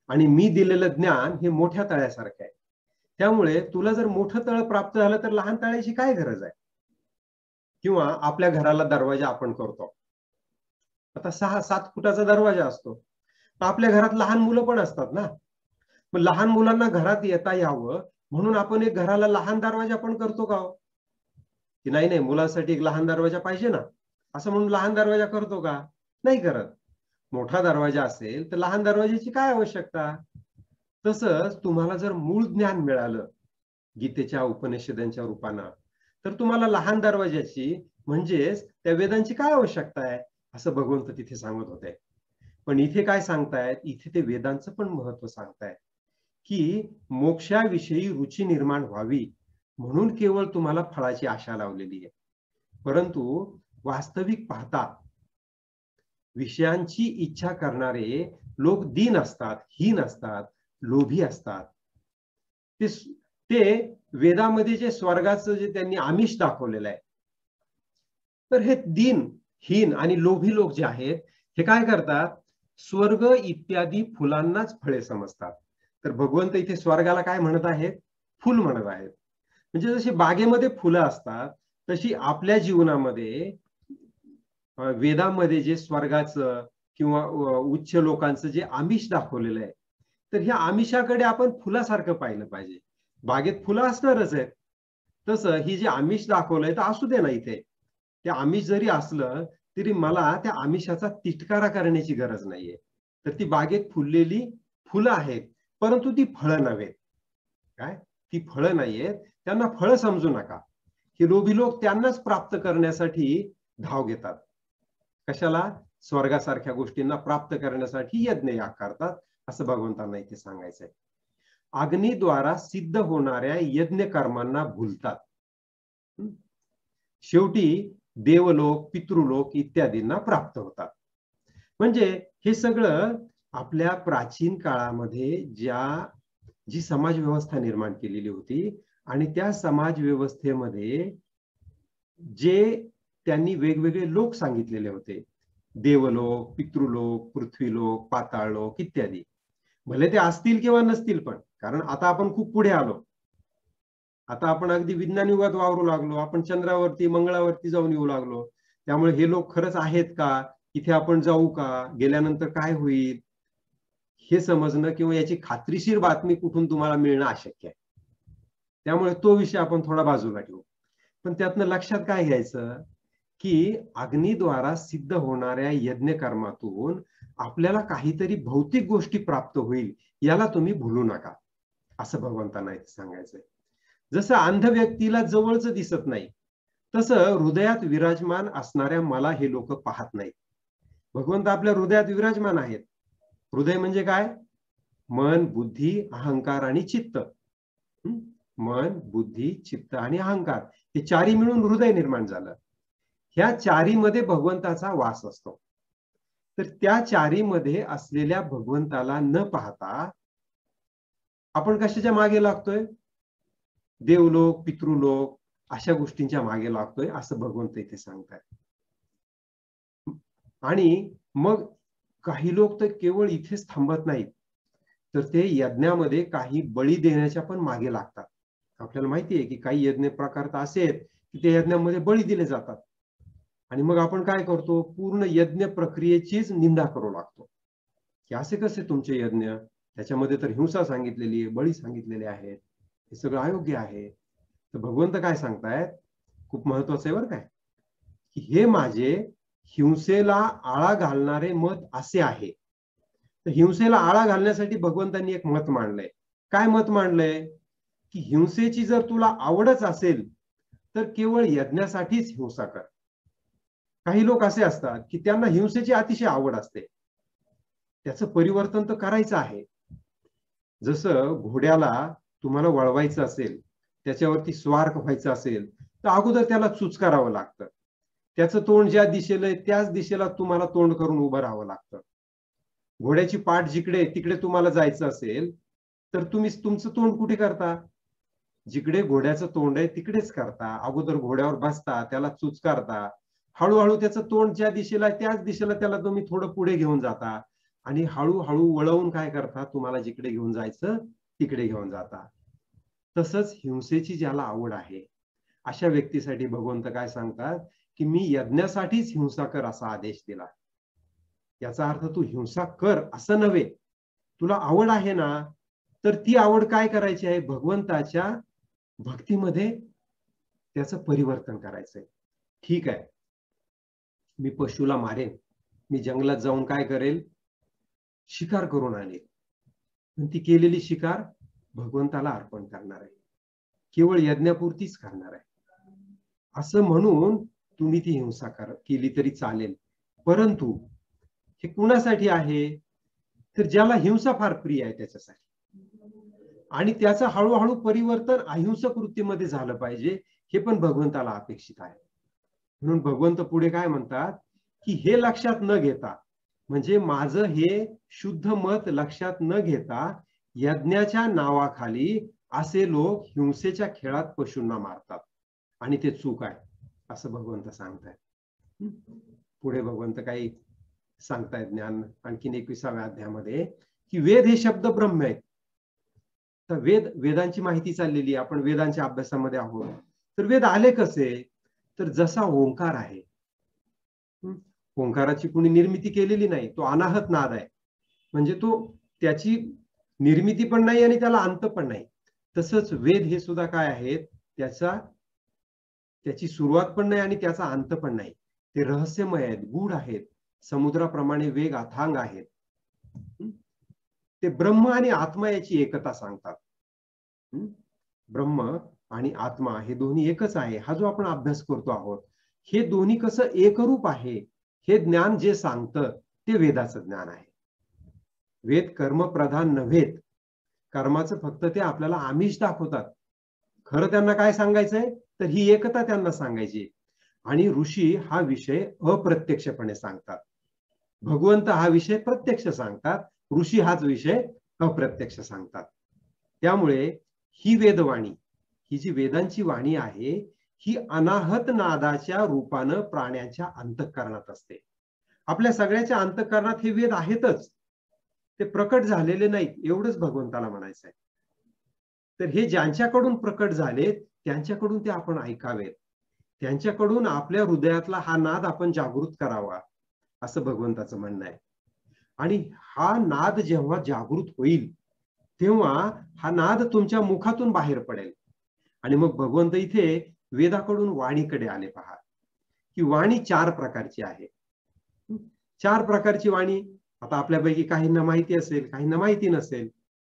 आणि मी दिलेलं ज्ञान हे मोठ्या तळ्यासारखे आहे. त्यामुळे तुला जर मोठं तळ प्राप्त झालं तर लहान तळ्याची काय गरज आहे? किंवा आपल्या घराला दरवाजा आपण करतो, आता 6-7 फुटाचा दरवाजा असतो. आपल्या घरात लहान मुलं पण असतात ना, मग लहान मुलांना घरात येता यावं म्हणून आपण एक घराला लहान दरवाजा पण करतो का? की नाही नाही, मुलांसाठी एक लहान दरवाजा पाहिजे ना, असं म्हणून लहान दरवाजा करतो का? नाही करत. मोठा दरवाजा असेल तर लहान दरवाजाची काय आवश्यकता? तसंच तुम्हाला जर मूळ ज्ञान मिळालं गीतेच्या उपनिषदांच्या रूपानं, तर तुम्हाला लहान दरवाजाची म्हणजेच त्या वेदांची काय आवश्यकता आहे, असं भगवंत तिथे सांगत होते. पण इथे काय सांगतायत, इथे ते वेदांचं पण महत्व सांगतायत की मोक्षाविषयी रुची निर्माण व्हावी म्हणून केवळ तुम्हाला फळाची आशा लावलेली आहे. परंतु वास्तविक पाहता विषयांची इच्छा करणारे लोक दीन असतात, हीन असतात, लोभी असतात. ते वेदामध्ये जे स्वर्गाचं जे त्यांनी आमिष दाखवलेलं आहे, तर हे दीन, हीन आणि लोभी लोक जे आहेत हे काय करतात, स्वर्ग इत्यादी फुलांनाच फळे समजतात. तर भगवंत इथे स्वर्गाला काय म्हणत आहेत? फुल म्हणत आहेत. म्हणजे जशी बागेमध्ये फुलं असतात तशी आपल्या जीवनामध्ये वेदामध्ये जे स्वर्गाचं किंवा उच्च लोकांचं जे आमिष दाखवलेलं आहे, तर ह्या आमिषाकडे आपण फुलासारखं पाहिलं पाहिजे. बागेत फुलं असणारच आहेत, तसं ही जे आमिष दाखवलंय तर असू दे ना. इथे ते आमिष जरी असलं तरी मला त्या आमिषाचा तिटकारा करण्याची गरज नाहीये. तर ती बागेत फुललेली फुलं आहेत, परंतु ती फळं नव्हेत. काय ती फळं नाहीयेत, त्यांना फळं समजू नका. ही लोभी लोक त्यांनाच प्राप्त करण्यासाठी धाव घेतात. कशाला? स्वर्गासारख्या गोष्टींना प्राप्त करण्यासाठी यज्ञ याग करतात, असं भगवंतांना इथे सांगायचंय. अग्नीद्वारा सिद्ध होणाऱ्या यज्ञ कर्मांना भुलतात. शेवटी देवलोक, पितृलोक इत्यादींना प्राप्त होतात. म्हणजे हे सगळं आपल्या प्राचीन काळामध्ये जी समाज व्यवस्था निर्माण केलेली होती आणि त्या समाज व्यवस्थेमध्ये जे त्यांनी वेगवेगळे लोक सांगितलेले होते, देवलोक, पितृलोक, पृथ्वीलोक, पाताळलोक इत्यादी. भले ते असतील किंवा नसतील, पण कारण आता आपण खूप पुढे आलो. आता आपण अगदी विज्ञान युगात वावरू लागलो, आपण चंद्रावरती, मंगळावरती जाऊन येऊ लागलो. त्यामुळे हे लोक खरंच आहेत का, इथे आपण जाऊ का, गेल्यानंतर काय होईल हे समजणं किंवा याची खात्रीशीर बातमी कुठून तुम्हाला मिळणं अशक्य आहे. त्यामुळे तो विषय आपण थोडा बाजूला ठेवू. पण त्यातनं लक्षात काय घ्यायचं की अग्नीद्वारा सिद्ध होणाऱ्या यज्ञ कर्मातून आपल्याला काहीतरी भौतिक गोष्टी प्राप्त होईल, याला तुम्ही भुलू नका, असं भगवंतांना इथे सांगायचंय. जसं अंध व्यक्तीला जवळच दिसत नाही, तसं हृदयात विराजमान असणाऱ्या मला हे लोक पाहत नाहीत. भगवंत आपल्या हृदयात विराजमान आहेत. हृदय म्हणजे काय? मन, बुद्धी, अहंकार आणि चित्त. मन, बुद्धी, चित्त आणि अहंकार हे चारी मिळून हृदय निर्माण झालं. ह्या चारीमध्ये भगवंताचा वास असतो. तर त्या चारीमध्ये असलेल्या भगवंताला न पाहता आपण कशाच्या मागे लागतोय? देवलोक, पितृलोक अशा गोष्टींच्या मागे लागतोय, असं भगवंत इथे सांगतात. आणि मग काही लोक तर केवळ इथेच थांबत नाहीत, तर ते यज्ञामध्ये काही बळी देण्याच्या पण मागे लागतात. आपल्याला माहिती आहे की काही यज्ञ प्रकार तर असे आहेत की ते यज्ञामध्ये बळी दिले जातात. आणि मग आपण काय करतो? पूर्ण यज्ञ प्रक्रियेचीच निंदा करू लागतो की असे कसे तुमचे यज्ञ, त्याच्यामध्ये तर हिंसा सांगितलेली आहे, बळी सांगितलेले आहेत, हे सगळं अयोग्य आहे. तर भगवंत काय सांगतायत, खूप महत्वाचं आहे बरं काय, की हे माझे हिंसेला आळा घालणारे मत असे आहे. तर हिंसेला आळा घालण्यासाठी भगवंतांनी एक मत मांडलंय. काय मत मांडलंय? की हिंसेची जर तुला आवडच असेल तर केवळ यज्ञासाठीच हिंसा कर. काही लोक असे असतात की त्यांना हिंसेची अतिशय आवड असते. त्याचं परिवर्तन तर करायचं आहे. जसं घोड्याला तुम्हाला वळवायचं असेल, त्याच्यावरती स्वार व्हायचं असेल, तर अगोदर त्याला चूच करावं लागतं. त्याचं तोंड ज्या दिशेला आहे त्याच दिशेला तुम्हाला तोंड करून उभं राहावं लागतं. घोड्याची पाठ जिकडे तिकडे तुम्हाला जायचं असेल तर तुम्ही तुमचं तोंड कुठे करता? जिकडे घोड्याचं तोंड आहे तिकडेच करता. अगोदर घोड्यावर बसता, त्याला चूच करता, हळूहळू त्याचं तोंड ज्या दिशेला आहे त्याच दिशेला त्याला तुम्ही थोडं पुढे घेऊन जाता आणि हळूहळू वळवून काय करता, तुम्हाला जिकडे घेऊन जायचं तिकडे घेऊन जाता. तसंच हिंसेची ज्याला आवड आहे अशा व्यक्तीसाठी भगवंत काय सांगतात की मी यज्ञासाठीच हिंसा कर असा आदेश दिला. याचा अर्थ तू हिंसा कर असं नव्हे. तुला आवड आहे ना, तर ती आवड काय करायची आहे? भगवंताच्या भक्तीमध्ये त्याचं परिवर्तन करायचंय. ठीक आहे, मी पशुला मारेन, मी जंगलात जाऊन काय करेल? शिकार करून आणेल, पण ती केलेली शिकार भगवंताला अर्पण करणार आहे, केवळ यज्ञापुरतीच करणार आहे. असं म्हणून तुम्ही ती हिंसा केली तरी चालेल, परंतु हे कुणासाठी आहे? तर ज्याला हिंसा फार प्रिय आहे त्याच्यासाठी, आणि त्याचं हळूहळू परिवर्तन अहिंसक वृत्तीमध्ये झालं पाहिजे, हे पण भगवंताला अपेक्षित आहे. म्हणून भगवंत पुढे काय म्हणतात की हे लक्षात न घेता, म्हणजे माझं हे शुद्ध मत लक्षात न घेता यज्ञाच्या नावाखाली असे लोक हिंसेच्या खेळात पशूंना मारतात आणि ते चूक आहे असं भगवंत सांगतायत. पुढे भगवंत काही सांगतायत ज्ञान आणखीन 21व्या अध्यायामध्ये की वेद हे शब्द ब्रह्म आहेत. तर वेदांची माहिती चाललेली, आपण वेदांच्या अभ्यासामध्ये आहोत. तर वेद आले कसे? तर जसा ओंकार आहे, ओंकाराची कुणी निर्मिती केलेली नाही, तो अनाहत नाद आहे, म्हणजे तो त्याची निर्मिती पण नाही आणि त्याला अंत पण नाही. तसंच वेद हे सुद्धा काय आहेत? त्याची सुरुवात पण नाही आणि त्याचा अंत पण नाही. ते रहस्यमय आहेत, गूढ आहेत, समुद्राप्रमाणे वेग अथांग आहेत. ते ब्रह्म आणि आत्मा याची एकता सांगतात. ब्रह्म आणि आत्मा हे दोन्ही एकच आहे, हा जो आपण अभ्यास करतो आहोत, हे दोन्ही कसं एकरूप आहे हे ज्ञान जे सांगतं ते वेदाचं ज्ञान आहे. वेद कर्मप्रधान नव्हेत, कर्माचं फक्त ते आपल्याला आमिष दाखवतात. खरं त्यांना काय सांगायचंय? तर ही एकता त्यांना सांगायची. आणि ऋषी हा विषय अप्रत्यक्षपणे सांगतात, भगवंत हा विषय प्रत्यक्ष सांगतात, ऋषी हाच विषय अप्रत्यक्ष सांगतात. त्यामुळे ही वेदवाणी, ही जी वेदांची वाणी आहे, ही अनाहत नादाच्या रूपानं प्राण्याच्या अंतःकरणात असते. आपल्या सगळ्याच्या अंतःकरणात हे वेद आहेतच, ते प्रकट झालेले नाहीत, एवढंच भगवंताला म्हणायचं आहे. तर हे ज्यांच्याकडून प्रकट झालेत त्यांच्याकडून ते आपण ऐकावेत, त्यांच्याकडून आपल्या हृदयातला हा नाद आपण जागृत करावा, असं भगवंताचं म्हणणं आहे. आणि हा नाद जेव्हा जागृत होईल तेव्हा हा नाद तुमच्या मुखातून बाहेर पडेल. आणि मग भगवंत इथे वेदाकडून वाणीकडे आले. पहा की वाणी 4 प्रकारची आहे. 4 प्रकारची वाणी आता आपल्यापैकी काहींना माहिती असेल, काहींना माहिती नसेल,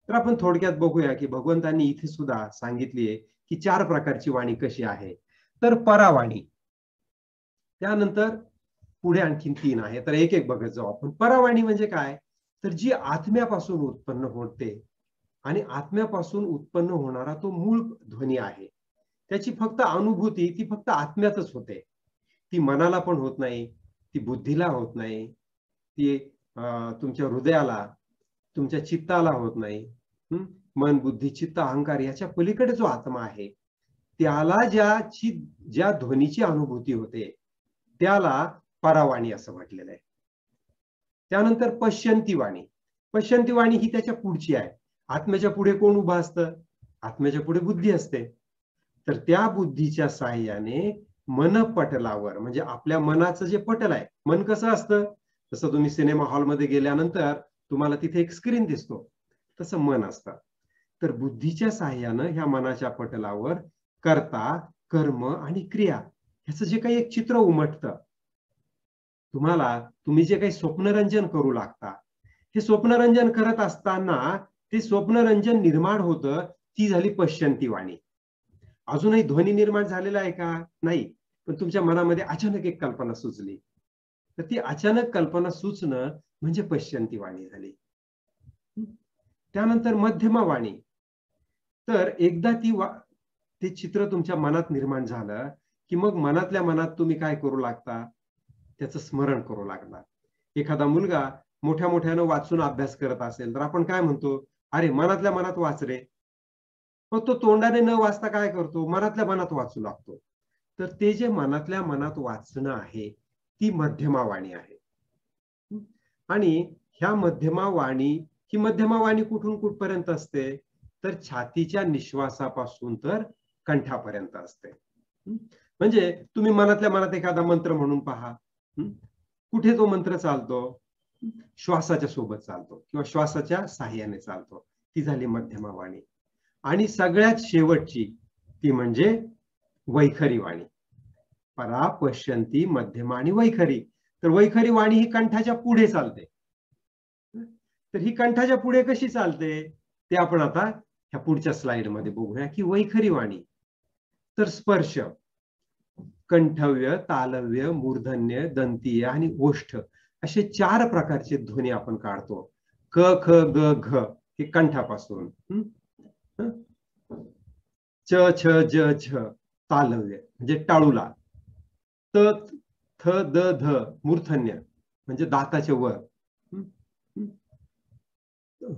तर आपण थोडक्यात बघूया की भगवंतांनी इथे सुद्धा सांगितली आहे की 4 प्रकारची वाणी कशी आहे. तर परावाणी, त्यानंतर पुढे आणखीन 3 आहे, तर एक एक बघत जाऊ आपण. परावाणी म्हणजे काय? तर जी आत्म्यापासून उत्पन्न होते आणि आत्म्यापासून उत्पन्न होणारा तो मूळ ध्वनी आहे, त्याची फक्त अनुभूती ती फक्त आत्म्यातच होते. ती मनाला पण होत नाही, ती बुद्धीला होत नाही, ती तुमच्या हृदयाला, तुमच्या चित्ताला होत नाही. मन, बुद्धी, चित्त, अहंकार याच्या पलीकडे जो आत्मा आहे त्याला ज्या ध्वनीची अनुभूती होते त्याला परावाणी असं म्हटलेलं आहे. त्यानंतर पश्यंती वाणी. पश्यंती वाणी ही त्याच्या पुढची आहे. आत्म्याच्या पुढे कोण उभा असतं? आत्म्याच्या पुढे बुद्धी असते. तर त्या बुद्धीच्या साहाय्याने मनपटलावर, म्हणजे आपल्या मनाचं जे पटल आहे, मन कसं असतं? जसं तुम्ही सिनेमा हॉलमध्ये गेल्यानंतर तुम्हाला तिथे एक स्क्रीन दिसतो, तसं मन असतं. तर बुद्धीच्या साहाय्यानं ह्या मनाच्या पटलावर कर्ता, कर्म आणि क्रिया ह्याचं जे काही एक चित्र उमटतं, तुम्ही जे काही स्वप्नरंजन करू लागता, हे स्वप्नरंजन करत असताना ते स्वप्नरंजन निर्माण होतं, ती झाली पश्यंती वाणी. अजूनही ध्वनी निर्माण झालेला आहे का? नाही, पण तुमच्या मनामध्ये अचानक एक कल्पना सुचली, तर ती अचानक कल्पना सुचणं म्हणजे पश्यंती वाणी झाली. त्यानंतर मध्यमा वाणी. तर एकदा ते चित्र तुमच्या मनात निर्माण झालं की मग मनातल्या मनात तुम्ही काय करू लागता? त्याचं स्मरण करू लागला. एखादा मुलगा मोठ्या मोठ्यानं वाचून अभ्यास करत असेल तर आपण काय म्हणतो? अरे मनातल्या मनात वाच रे. मग तो तोंडाने न वाचता काय करतो? मनातल्या मनात वाचू लागतो. तर ते जे मनातल्या मनात वाचणं आहे ती मध्यमा वाणी आहे. आणि ह्या मध्यमा वाणी, ही मध्यमा वाणी कुठून कुठपर्यंत असते? तर छातीच्या निश्वासापासून तर कंठापर्यंत असते. म्हणजे तुम्ही मनातल्या मनात एखादा मंत्र म्हणून पहा, कुठे तो मंत्र चालतो? श्वासाच्या सोबत चालतो किंवा श्वासाच्या साहाय्याने चालतो. ती झाली मध्यमा वाणी. आणि सगळ्यात शेवटची ती म्हणजे वैखरी वाणी. परा पश्यंती मध्यमा आणि वैखरी. तर वैखरी वाणी ही कंठाच्या पुढे चालते. तर ही कंठाच्या पुढे कशी चालते ते आपण आता ह्या पुढच्या स्लाइड मध्ये बघूया की वैखरी वाणी. तर स्पर्श, कंठव्य, तालव्य, मूर्धन्य, दंतीय आणि ओष्ठ असे 4 प्रकारचे ध्वनी आपण काढतो. क ख ग घ हे कंठापासून, च छ ज झ तालव्य म्हणजे टाळूला, त थ द ध मूर्धन्य म्हणजे दाताचे वर,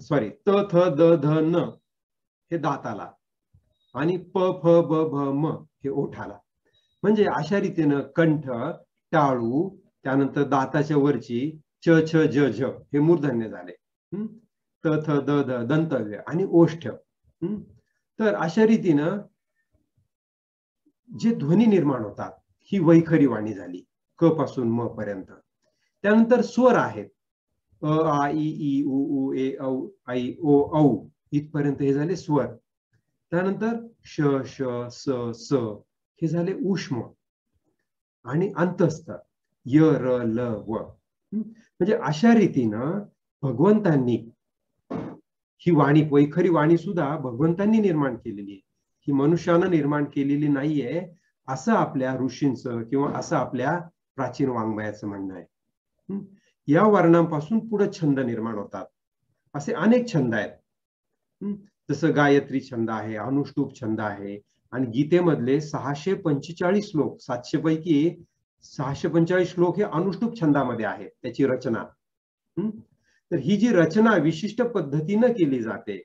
सॉरी त थ द ध न हे दाताला, आणि प फ ब भ म हे ओठाला. म्हणजे अशा रीतीनं कंठ, टाळू, त्यानंतर दाताच्या वरची च छ ज झ हे मूर्धन्य झाले, त थ द ध दंतव्य आणि ओष्ठ. तर अशा रीतीनं जे ध्वनी निर्माण होतात ही वैखरी वाणी झाली, क पासून म पर्यंत. त्यानंतर स्वर आहेत, अ आ इ ई उ ऊ ए औ ऐ ओ औ इथपर्यंत हे झाले स्वर. त्यानंतर श श स स हे झाले ऊष्म आणि अंतस्थ य र ल व. म्हणजे अशा रीतीनं भगवंतांनी ही वाणी, वैखरी वाणी सुद्धा भगवंतांनी निर्माण केलेली आहे, ही मनुष्यानं निर्माण केलेली नाहीये असं आपल्या ऋषींचं किंवा असं आपल्या प्राचीन वाङ्मयाचं म्हणणं आहे. या वर्णांपासून पुढे छंद निर्माण होतात. असे अनेक छंद आहेत, जसं गायत्री छंद आहे, अनुष्टुप छंद आहे, आणि गीतेमधले 645 श्लोक, 700 पैकी 645 श्लोक हे अनुष्टुप छंदामध्ये आहेत, त्याची रचना. तर ही जी रचना विशिष्ट पद्धतीनं केली जाते,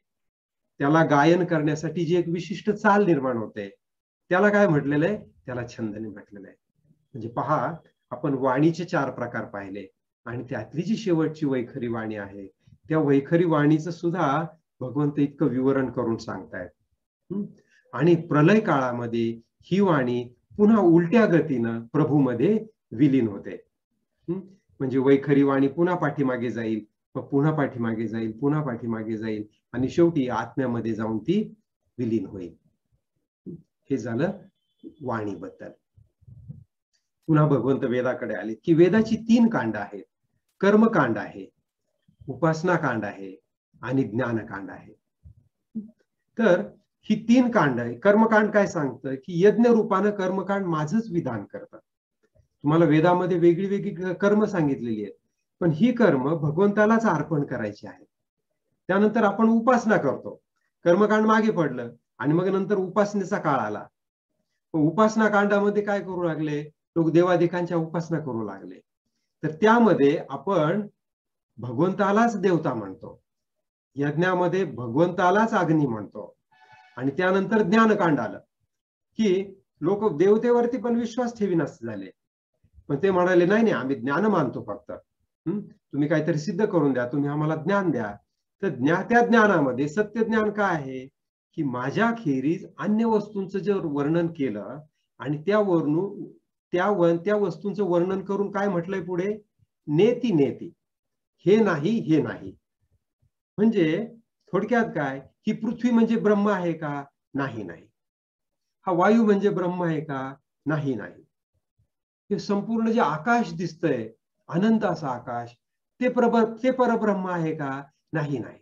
त्याला गायन करण्यासाठी जी एक विशिष्ट चाल निर्माण होते, त्याला काय म्हटलेलं आहे, त्याला छंदने म्हटलेलं आहे. म्हणजे पहा, आपण वाणीचे 4 प्रकार पाहिले, आणि त्यातली जी शेवटची वैखरी वाणी आहे, त्या वैखरी वाणीचं सुद्धा भगवंत इतकं विवरण करून सांगतायत. आणि प्रलय काळामध्ये ही वाणी पुन्हा उलट्या गतीनं प्रभूमध्ये विलीन होते. म्हणजे वैखरी वाणी पुन्हा पाठीमागे जाईल, मग पुन्हा पाठीमागे जाईल, पुन्हा पाठीमागे जाईल, आणि शेवटी आत्म्यामध्ये जाऊन ती विलीन होईल. हे झालं वाणीबद्दल. पुन्हा भगवंत वेदाकडे आले की वेदाची 3 कांड आहेत. कर्मकांड आहे, उपासना कांड आहे, आणि ज्ञानकांड आहे. तर ही 3 कांड आहे. कर्मकांड काय सांगतं की यज्ञ रूपानं कर्मकांड माझंच विधान करतं. तुम्हाला वेदामध्ये वेगळी वेगळी कर्म सांगितलेली आहेत, पण ही कर्म भगवंतालाच अर्पण करायची आहे. त्यानंतर आपण उपासना करतो, कर्मकांड मागे पडलं, आणि मग नंतर उपासनेचा काळ आला. उपासना कांडामध्ये काय करू लागले, लोक देवादिकांच्या उपासना करू लागले. तर त्यामध्ये आपण भगवंतालाच देवता म्हणतो, यज्ञामध्ये भगवंतालाच अग्नी म्हणतो. आणि त्यानंतर ज्ञानकांड आलं की लोक देवतेवरती पण विश्वास ठेवीनास झाले, पण ते म्हणाले नाही नाही, आम्ही ज्ञान मानतो फक्त, तुम्ही काहीतरी सिद्ध करून द्या, तुम्ही आम्हाला ज्ञान द्या. तर त्या ज्ञानामध्ये सत्य ज्ञान काय आहे की माझ्या खेरीज अन्य वस्तूंचं जर वर्णन केलं, आणि त्या वस्तूंचं वर्णन करून काय म्हटलंय पुढे, नेती नेती, हे नाही हे नाही. म्हणजे थोडक्यात काय, ही पृथ्वी म्हणजे ब्रह्म आहे का, नाही नाही. हा वायू म्हणजे ब्रह्म आहे का, नाही नाही. हे संपूर्ण जे आकाश दिसतंय, अनंत असं आकाश, ते परब्रह्म आहे का, नाही नाही.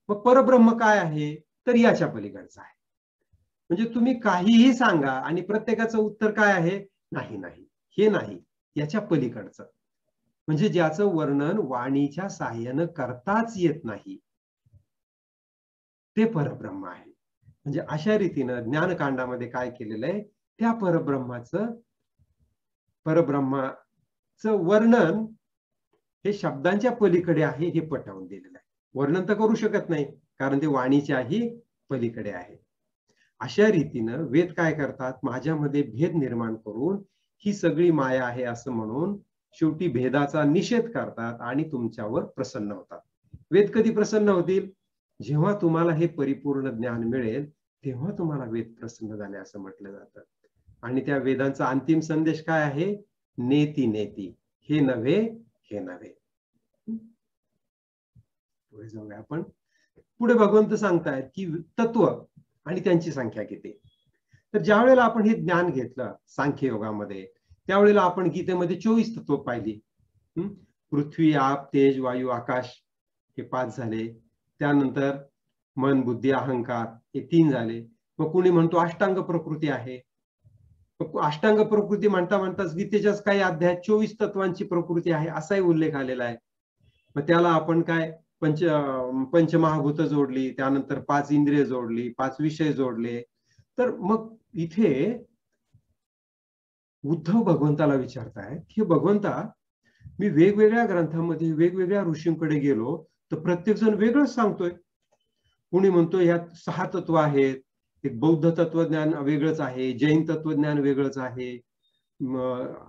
मग परब्रह्म काय आहे, तर याच्या पलीकडचं आहे. म्हणजे तुम्ही काहीही सांगा आणि प्रत्येकाचं उत्तर काय आहे, नाही नाही, हे नाही, याच्या पलीकडचं. म्हणजे ज्याचं वर्णन वाणीच्या साहाय्यानं करताच येत नाही, ते परब्रह्म आहे. म्हणजे अशा रीतीनं ज्ञानकांडामध्ये काय केलेलं आहे, त्या परब्रह्माचं वर्णन हे शब्दांच्या पलीकडे आहे हे पटवून दिलेलं आहे. वर्णन तर करू शकत नाही, कारण ते वाणीच्याही पलीकडे आहे. अशा रीतीनं वेद काय करतात, माझ्यामध्ये भेद निर्माण करून ही सगळी माया आहे असं म्हणून शेवटी भेदाचा निषेध करतात आणि तुमच्यावर प्रसन्न होतात. वेद कधी प्रसन्न होतील, जेव्हा तुम्हाला हे परिपूर्ण ज्ञान मिळेल तेव्हा तुम्हाला वेद प्रसन्न झाले असं म्हटलं जातं. आणि त्या वेदांचा अंतिम संदेश काय आहे, नेती नेती, हे नव्हे हे नव्हे. पुढे जाऊया आपण. पुढे भगवंत सांगतायत की तत्व आणि त्यांची संख्या किती. तर ज्या वेळेला आपण हे ज्ञान घेतलं सांख्य योगामध्ये, त्यावेळेला आपण गीतेमध्ये 24 तत्व पाहिली. पृथ्वी, आप, तेज, वायू, आकाश हे 5 झाले. त्यानंतर मन, बुद्धी, अहंकार हे 3 झाले. मग कुणी म्हणतो अष्टांग प्रकृती आहे. अष्टांग प्रकृती म्हणता म्हणताच गीतेच्याच काही अध्यायात 24 तत्वांची प्रकृती आहे असाही उल्लेख आलेला आहे. मग त्याला आपण काय पंचमहाभूत जोडली, त्यानंतर 5 इंद्रिय जोडली, 5 विषय जोडले. तर मग इथे उद्धव भगवंताला विचारतायत की भगवंता, मी वेगवेगळ्या ग्रंथांमध्ये वेगवेगळ्या ऋषींकडे गेलो तर प्रत्येक जण वेगळंच सांगतोय. कुणी म्हणतो यात 6 तत्व आहेत, एक बौद्ध तत्वज्ञान वेगळंच आहे, जैन तत्वज्ञान वेगळंच आहे,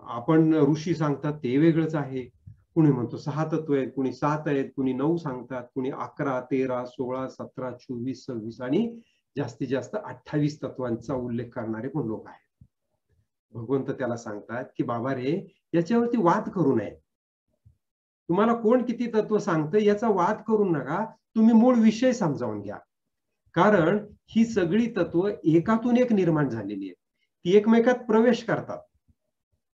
आपण ऋषी सांगतात ते वेगळंच आहे. कुणी म्हणतो 6 तत्व आहेत, कुणी 7 आहेत, कुणी 9 सांगतात, कुणी 11, 13, 16, 17, 24, 26 आणि जास्तीत जास्त 28 तत्वांचा उल्लेख करणारे पण लोक आहेत. भगवंत त्याला सांगतात की बाबा रे, याच्यावरती वाद करू नये. तुम्हाला कोण किती तत्व सांगतं याचा वाद करू नका, तुम्ही मूळ विषय समजावून घ्या. कारण ही सगळी तत्व एकातून एक निर्माण झालेली आहेत, ती एकमेकात प्रवेश करतात,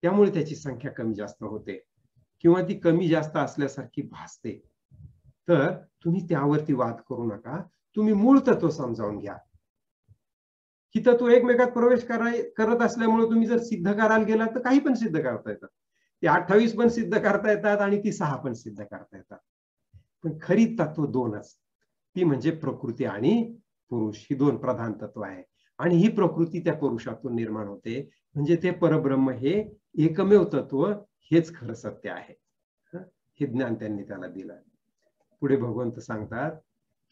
त्यामुळे त्याची संख्या कमी जास्त होते किंवा ती कमी जास्त असल्यासारखी भासते. तर तुम्ही त्यावरती वाद करू नका, तुम्ही मूळ तत्व समजावून घ्या. ही तत्व एकमेकात प्रवेश करत असल्यामुळे तुम्ही जर सिद्ध करायला गेला तर काही पण सिद्ध करता येतात. ते 28 पण सिद्ध करता येतात आणि ती 6 पण सिद्ध करता येतात. पण खरी तत्व 2च, ती म्हणजे प्रकृती आणि पुरुष, ही 2 प्रधान तत्व आहे. आणि ही प्रकृती त्या पुरुषातून निर्माण होते, म्हणजे ते परब्रह्म हे एकमेव तत्व हेच खरं सत्य आहे. हे ज्ञान त्यांनी त्याला दिलं. पुढे भगवंत सांगतात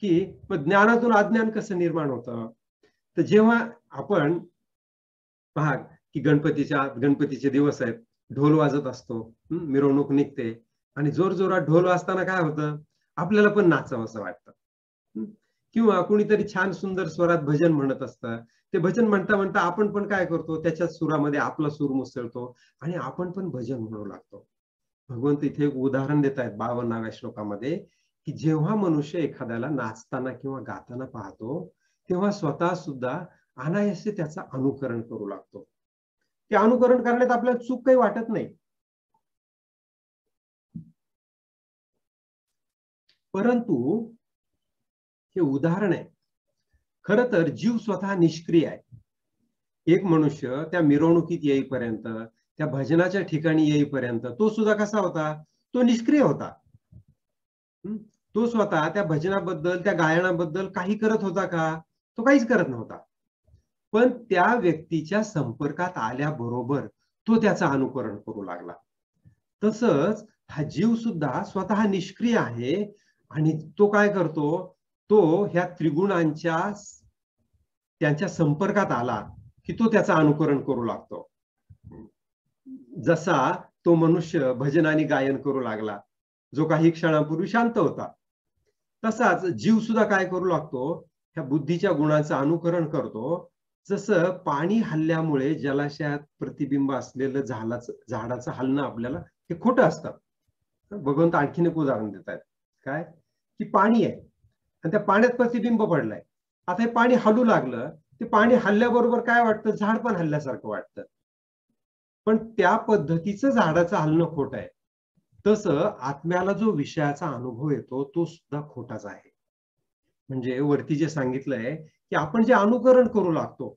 की मग ज्ञानातून अज्ञान कसं निर्माण होतं. तर जेव्हा आपण पहा की गणपतीचे दिवस आहेत, ढोल वाजत असतो, मिरवणूक निघते आणि जोर जोरात ढोल वाजताना काय होतं, आपल्याला पण नाचावं असं वाटतं. किंवा कुणीतरी छान सुंदर स्वरात भजन म्हणत असतं, ते भजन म्हणता म्हणता आपण पण काय करतो, त्याच्याच सुरामध्ये आपला सूर मुसळतो आणि आपण पण भजन म्हणू लागतो. भगवंत इथे एक उदाहरण देत आहेत 52व्या श्लोकामध्ये की जेव्हा मनुष्य एखाद्याला नाचताना किंवा गाताना पाहतो तेव्हा स्वतः सुद्धा अनायासे त्याचं अनुकरण करू लागतो. ते अनुकरण करण्यात आपल्याला चूक काही वाटत नाही, परंतु हे उदाहरण आहे. खरं तर जीव स्वतः निष्क्रिय आहे. एक मनुष्य त्या मिरवणुकीत येईपर्यंत, त्या भजनाच्या ठिकाणी येईपर्यंत तो सुद्धा कसा होता, तो निष्क्रिय होता. तो स्वतः त्या भजनाबद्दल, त्या गायनाबद्दल काही करत होता का, तो काहीच करत नव्हता. पण त्या व्यक्तीच्या संपर्कात आल्याबरोबर तो त्याचं अनुकरण करू लागला. तसंच हा जीव सुद्धा स्वतः निष्क्रिय आहे आणि तो काय करतो, तो ह्या त्रिगुणांच्या त्यांच्या संपर्कात आला की तो त्याचं अनुकरण करू लागतो. जसा तो मनुष्य भजन आणि गायन करू लागला, जो काही क्षणापूर्वी शांत होता, तसाच जीव सुद्धा काय करू लागतो, ह्या बुद्धीच्या गुणांचं अनुकरण करतो. जसं पाणी हल्ल्यामुळे जलाशयात प्रतिबिंब असलेलं झाडाचं हलणं आपल्याला हे खोटं असतं. भगवंत आणखीन एक उदाहरण देत आहेत, काय की पाणी आहे आणि त्या पाण्यात प्रतिबिंब पडलंय. आता हे पाणी हलू लागलं, ते पाणी हल्ल्याबरोबर काय वाटतं, झाड पण हल्ल्यासारखं वाटतं, पण त्या पद्धतीचं झाडाचं हलणं खोटं आहे. तसं आत्म्याला जो विषयाचा अनुभव येतो तो सुद्धा खोटाच आहे. म्हणजे वरती जे सांगितलंय की आपण जे अनुकरण करू लागतो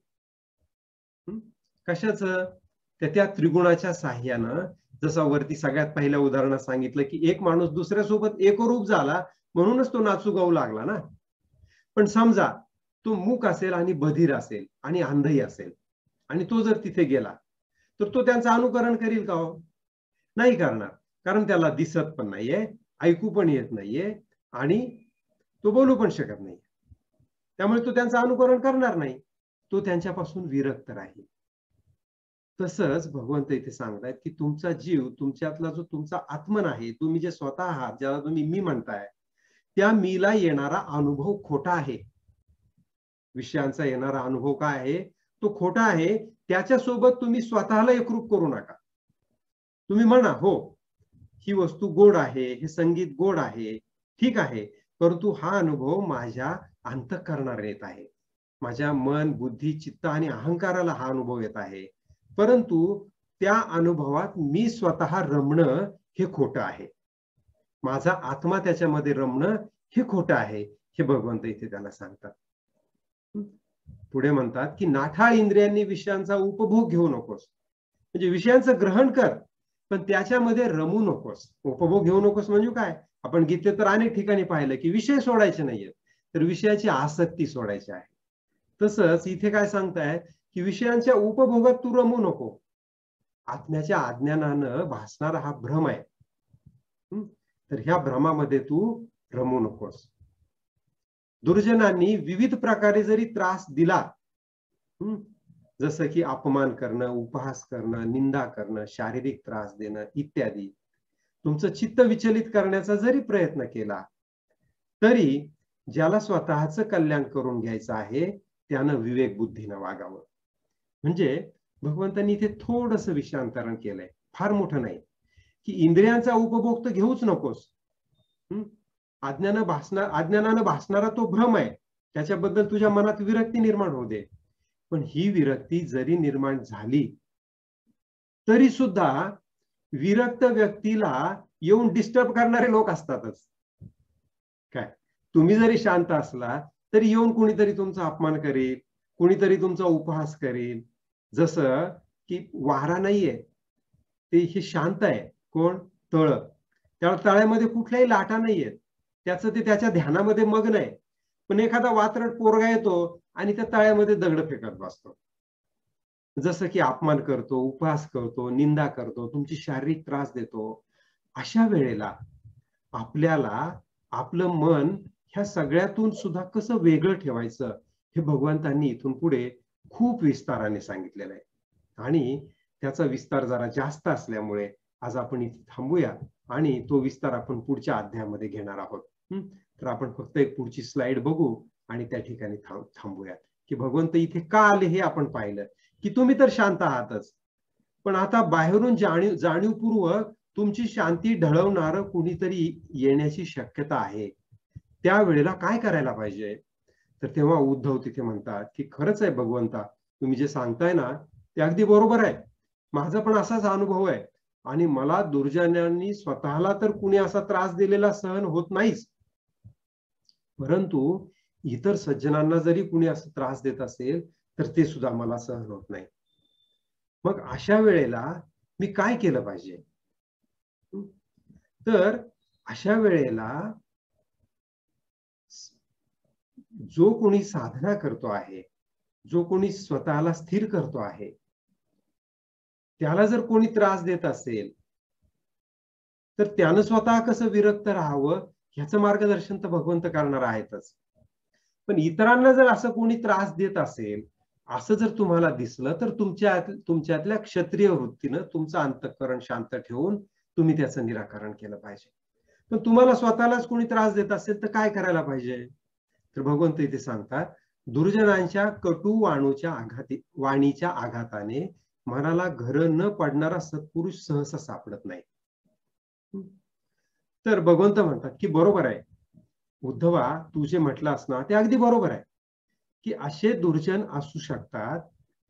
कशाचं, त्या त्रिगुणाच्या साह्यानं, जसं वरती सगळ्यात पहिल्या उदाहरणात सांगितलं की एक माणूस दुसऱ्यासोबत एकरूप झाला म्हणूनच तो नाचू गाऊ लागला ना. पण समजा तो मूक असेल आणि बधीर असेल आणि अंधही असेल आणि तो जर तिथे गेला तर तो त्यांचं अनुकरण करील का हो? नाही करणार, कारण त्याला दिसत पण नाहीये, ऐकू पण येत नाहीये आणि तो बोलू पण शकत नाही. त्यामुळे तो त्यांचं अनुकरण करणार नाही, तो त्यांच्यापासून विरक्त राहील. तसंच भगवंत इथे सांगतायत की तुमचा जीव, तुमच्यातला जो तुमचा आत्मन आहे, तुम्ही जे स्वतः आहात, ज्याला तुम्ही मी म्हणताय, त्या मीला येणारा अनुभव खोटा आहे. विषयांचा येणारा अनुभव काय आहे, तो खोटा आहे. त्याच्यासोबत तुम्ही स्वतःला एकरूप करू नका. तुम्ही म्हणा हो ही वस्तू गोड आहे, हे संगीत गोड आहे, ठीक आहे, परंतु हा अनुभव माझ्या अंतःकरणाला येत आहे. माझ्या मन, बुद्धी, चित्त आणि अहंकाराला हा अनुभव येत आहे. परंतु त्या अनुभवात मी स्वतः रमणं हे खोटं आहे. माझा आत्मा त्याच्यामध्ये रमणं हे खोटं आहे, हे भगवंत इथे त्याला सांगतात. पुढे म्हणतात की नाठाळ इंद्रियांनी विषयांचा उपभोग घेऊ नकोस. म्हणजे विषयांचं ग्रहण कर, पण त्याच्यामध्ये रमू नकोस. उपभोग घेऊ नकोस म्हणजे काय? आपण गीतेत तर अनेक ठिकाणी पाहिलं की विषय सोडायचे नाहीये, तर विषयाची आसक्ती सोडायची आहे. तसंच इथे काय सांगताय की विषयांच्या उपभोगात तू रमू नको. आत्म्याच्या अज्ञानानं भासणारा हा भ्रम आहे, तर ह्या भ्रमामध्ये तू रमू नकोस. दुर्जनांनी विविध प्रकारे जरी त्रास दिला, जसं की अपमान करणं, उपहास करणं, निंदा करणं, शारीरिक त्रास देणं इत्यादी, तुमचं चित्त विचलित करण्याचा जरी प्रयत्न केला, तरी ज्याला स्वतःचं कल्याण करून घ्यायचं आहे त्यानं विवेक बुद्धीनं वागावं. म्हणजे भगवंतांनी इथे थोडंसं विषयांतरण केलंय, फार मोठं नाही, की इंद्रियांचा उपभोग तर घेऊच नकोस. अज्ञानानं भासणारा तो भ्रम आहे, त्याच्याबद्दल तुझ्या मनात विरक्ती निर्माण होऊ दे. पण ही विरक्ती जरी निर्माण झाली तरी सुद्धा विरक्त व्यक्तीला येऊन डिस्टर्ब करणारे लोक असतातच. काय, तुम्ही जरी शांत असला तरी येऊन कुणीतरी तुमचा अपमान करेल, कुणीतरी तुमचा उपहास करेल. जसं की वारा नाहीये, ते हे शांत आहे. कोण? तळ. त्या तळ्यामध्ये कुठल्याही लाटा नाहीयेत, त्याचं ते त्याच्या ध्यानामध्ये मग्न आहे. पण एखादा वात्रट पोरगा येतो आणि त्या तळ्यामध्ये दगड फेकत बसतो. जसं की अपमान करतो, उपहास करतो, निंदा करतो, तुमची शारीरिक त्रास देतो. अशा वेळेला आपल्याला आपलं मन ह्या सगळ्यातून सुद्धा कसं वेगळं ठेवायचं हे भगवंतांनी इथून पुढे खूप विस्ताराने सांगितलेलं आहे. आणि त्याचा विस्तार जरा जास्त असल्यामुळे आज आपण इथे थांबूया आणि तो विस्तार आपण पुढच्या अध्यायामध्ये घेणार आहोत. तर आपण फक्त एक पुढची स्लाइड बघू आणि त्या ठिकाणी थांबूया. की भगवंत इथे का आले हे आपण पाहिलं, की तुम्ही तर शांत आहातच, पण आता बाहेरून जाणीवपूर्वक तुमची शांती ढळवणारं कुणीतरी येण्याची शक्यता आहे. त्यावेळेला काय करायला पाहिजे? तर तेव्हा उद्धव तिथे म्हणतात की खरंच आहे भगवंता, तुम्ही जे सांगताय ना ते अगदी बरोबर आहे. माझा पण असाच अनुभव आहे आणि मला दुर्जनांनी स्वतःला तर कुणी असा त्रास दिलेला सहन होत नाहीच, परंतु इतर सज्जनांना जरी कुणी असा त्रास देत असेल तर ते सुद्धा मला सहन होत नाही. मग अशा वेळेला मी काय केलं पाहिजे? तर अशा वेळेला जो कोणी साधना करतो आहे, जो कोणी स्वतःला स्थिर करतो आहे, त्याला जर कोणी त्रास देत असेल तर त्यानं स्वतः कसं विरक्त राहावं ह्याचं मार्गदर्शन तर भगवंत करणार आहेतच. पण इतरांना जर असं कोणी त्रास देत असेल असं जर तुम्हाला दिसलं तर तुमच्यातल्या क्षत्रिय वृत्तीनं तुमचं अंतःकरण शांत ठेवून तुम्ही त्याचं निराकरण केलं पाहिजे. पण तुम्हाला स्वतःलाच कोणी त्रास देत असेल तर काय करायला पाहिजे? तर भगवंत इथे सांगतात, दुर्जनांच्या कटू वाणीच्या आघाताने मनाला घर न पडणारा सत्पुरुष सहसा सापडत नाही. तर भगवंत म्हणतात की बरोबर आहे उद्धवा, तू जे म्हटलास ना ते अगदी बरोबर आहे, की असे दुर्जन असू शकतात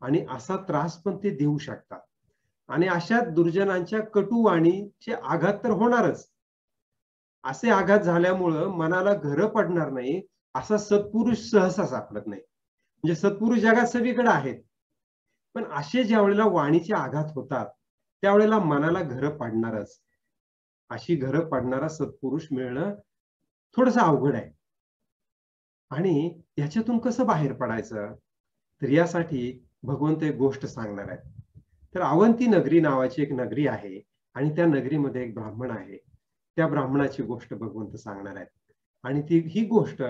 आणि असा त्रास पण ते देऊ शकतात. आणि अशा दुर्जनांच्या कटू वाणीचे आघात तर होणारच. असे आघात झाल्यामुळं मनाला घर पडणार नाही असा सत्पुरुष सहसा सापडत नाही. म्हणजे सत्पुरुष जगात सगळीकडे आहेत, पण असे ज्या वेळेला वाणीचे आघात होतात त्यावेळेला मनाला घर पडणारच. अशी घर पडणारा सत्पुरुष मिळणं थोडंसं अवघड आहे. आणि याच्यातून कसं बाहेर पडायचं? तर यासाठी भगवंत एक गोष्ट सांगणार आहेत. तर अवंती नगरी नावाची एक नगरी आहे आणि त्या नगरीमध्ये एक ब्राह्मण आहे. त्या ब्राह्मणाची गोष्ट भगवंत सांगणार आहेत आणि ही गोष्ट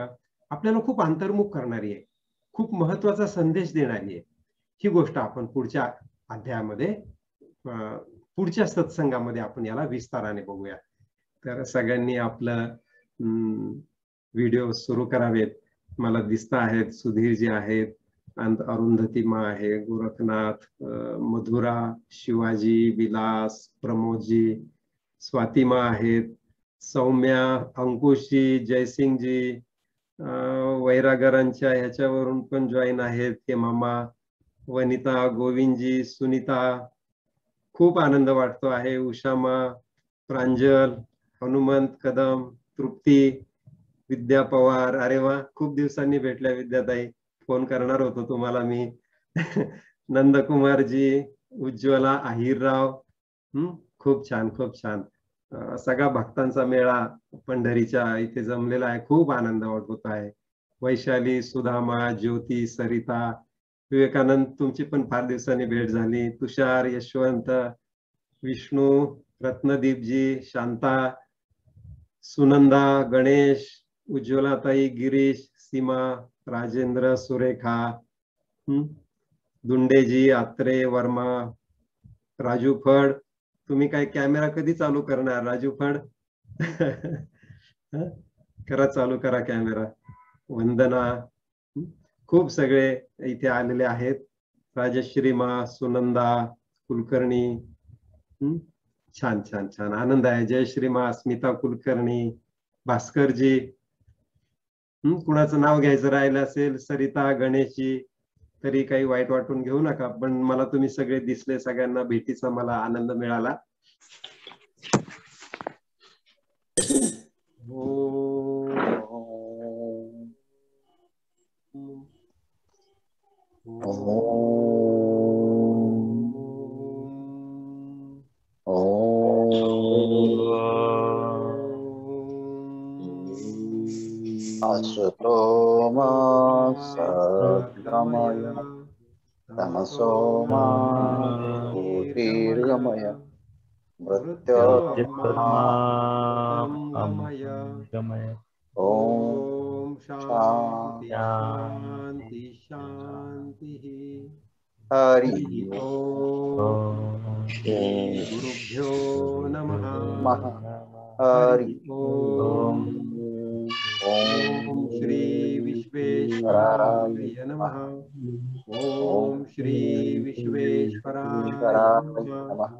आपल्याला खूप अंतर्मुख करणारी आहे, खूप महत्वाचा संदेश देणारी आहे. ही गोष्ट आपण पुढच्या अध्यायामध्ये पुढच्या सत्संगामध्ये आपण याला विस्ताराने बघूया. तर सगळ्यांनी आपलं व्हिडिओ सुरू करावेत. मला दिसत आहेत सुधीरजी आहेत, अरुंधतीमा आहे, गोरखनाथ, मधुरा, शिवाजी, विलास, प्रमोदजी, स्वातिमा आहेत, सौम्या, अंकुशजी, जयसिंगजी, वैरागरांच्या ह्याच्यावरून पण जॉईन आहेत हे मामा, वनिता, गोविंदजी, सुनीता, खूप आनंद वाटतो आहे. उषामा, प्रांजल, हनुमंत कदम, तृप्ती, विद्या पवार. अरे वा, खूप दिवसांनी भेटल्या विद्याताई, फोन करणार होतो तुम्हाला मी. नंदकुमारजी, उज्ज्वला, आहिरराव, खूप छान, खूप छान. सगळा भक्तांचा मेळा पंढरीच्या इथे जमलेला आहे, खूप आनंद होत आहे. वैशाली, सुधामा, ज्योती, सरिता, विवेकानंद, तुमची पण फार दिवसांनी भेट झाली. तुषार, यशवंत, विष्णू, रत्नदीपजी, शांता, सुनंदा, गणेश, उज्ज्वलाताई, गिरीश, सीमा, राजेंद्र, सुरेखा, दुंडेजी, आत्रे, वर्मा, राजू फड. तुम्ही काय कॅमेरा कधी चालू करणार राजू फड? करा, चालू करा कॅमेरा. वंदना, खूप सगळे इथे आलेले आहेत. राजश्री मा, सुनंदा कुलकर्णी, छान छान छान, आनंद आहे. जयश्री मा, स्मिता कुलकर्णी, भास्करजी, कुणाचं नाव घ्यायचं राहिलं असेल, सरिता, गणेशजी, तरी काही वाईट वाटून घेऊ नका, पण मला तुम्ही सगळे दिसले, सगळ्यांना भेटीचा मला आनंद मिळाला. असतो मा सद्गमय तमसो मा ज्योतिर्गमय मृत्योर्मामृतंगमय. ओम शांति शांति शांति. हरि ओम. गुरुभ्यो नमः. हरि ओम. ओम श्री विश्वेश्वराय नमः. ओम श्री विश्वेश्वराय नमः.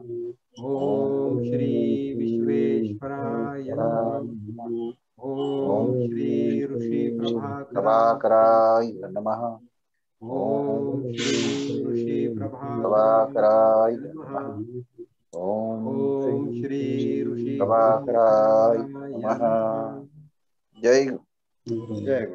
ओम श्री विश्वेश्वराय नमः. ओम श्री ऋषि प्रभाकराय नमः. ओम श्री ऋषि प्रभाकराय नमः. ओम श्री ऋषि प्रभाकराय नमः. जय गुरुदेव.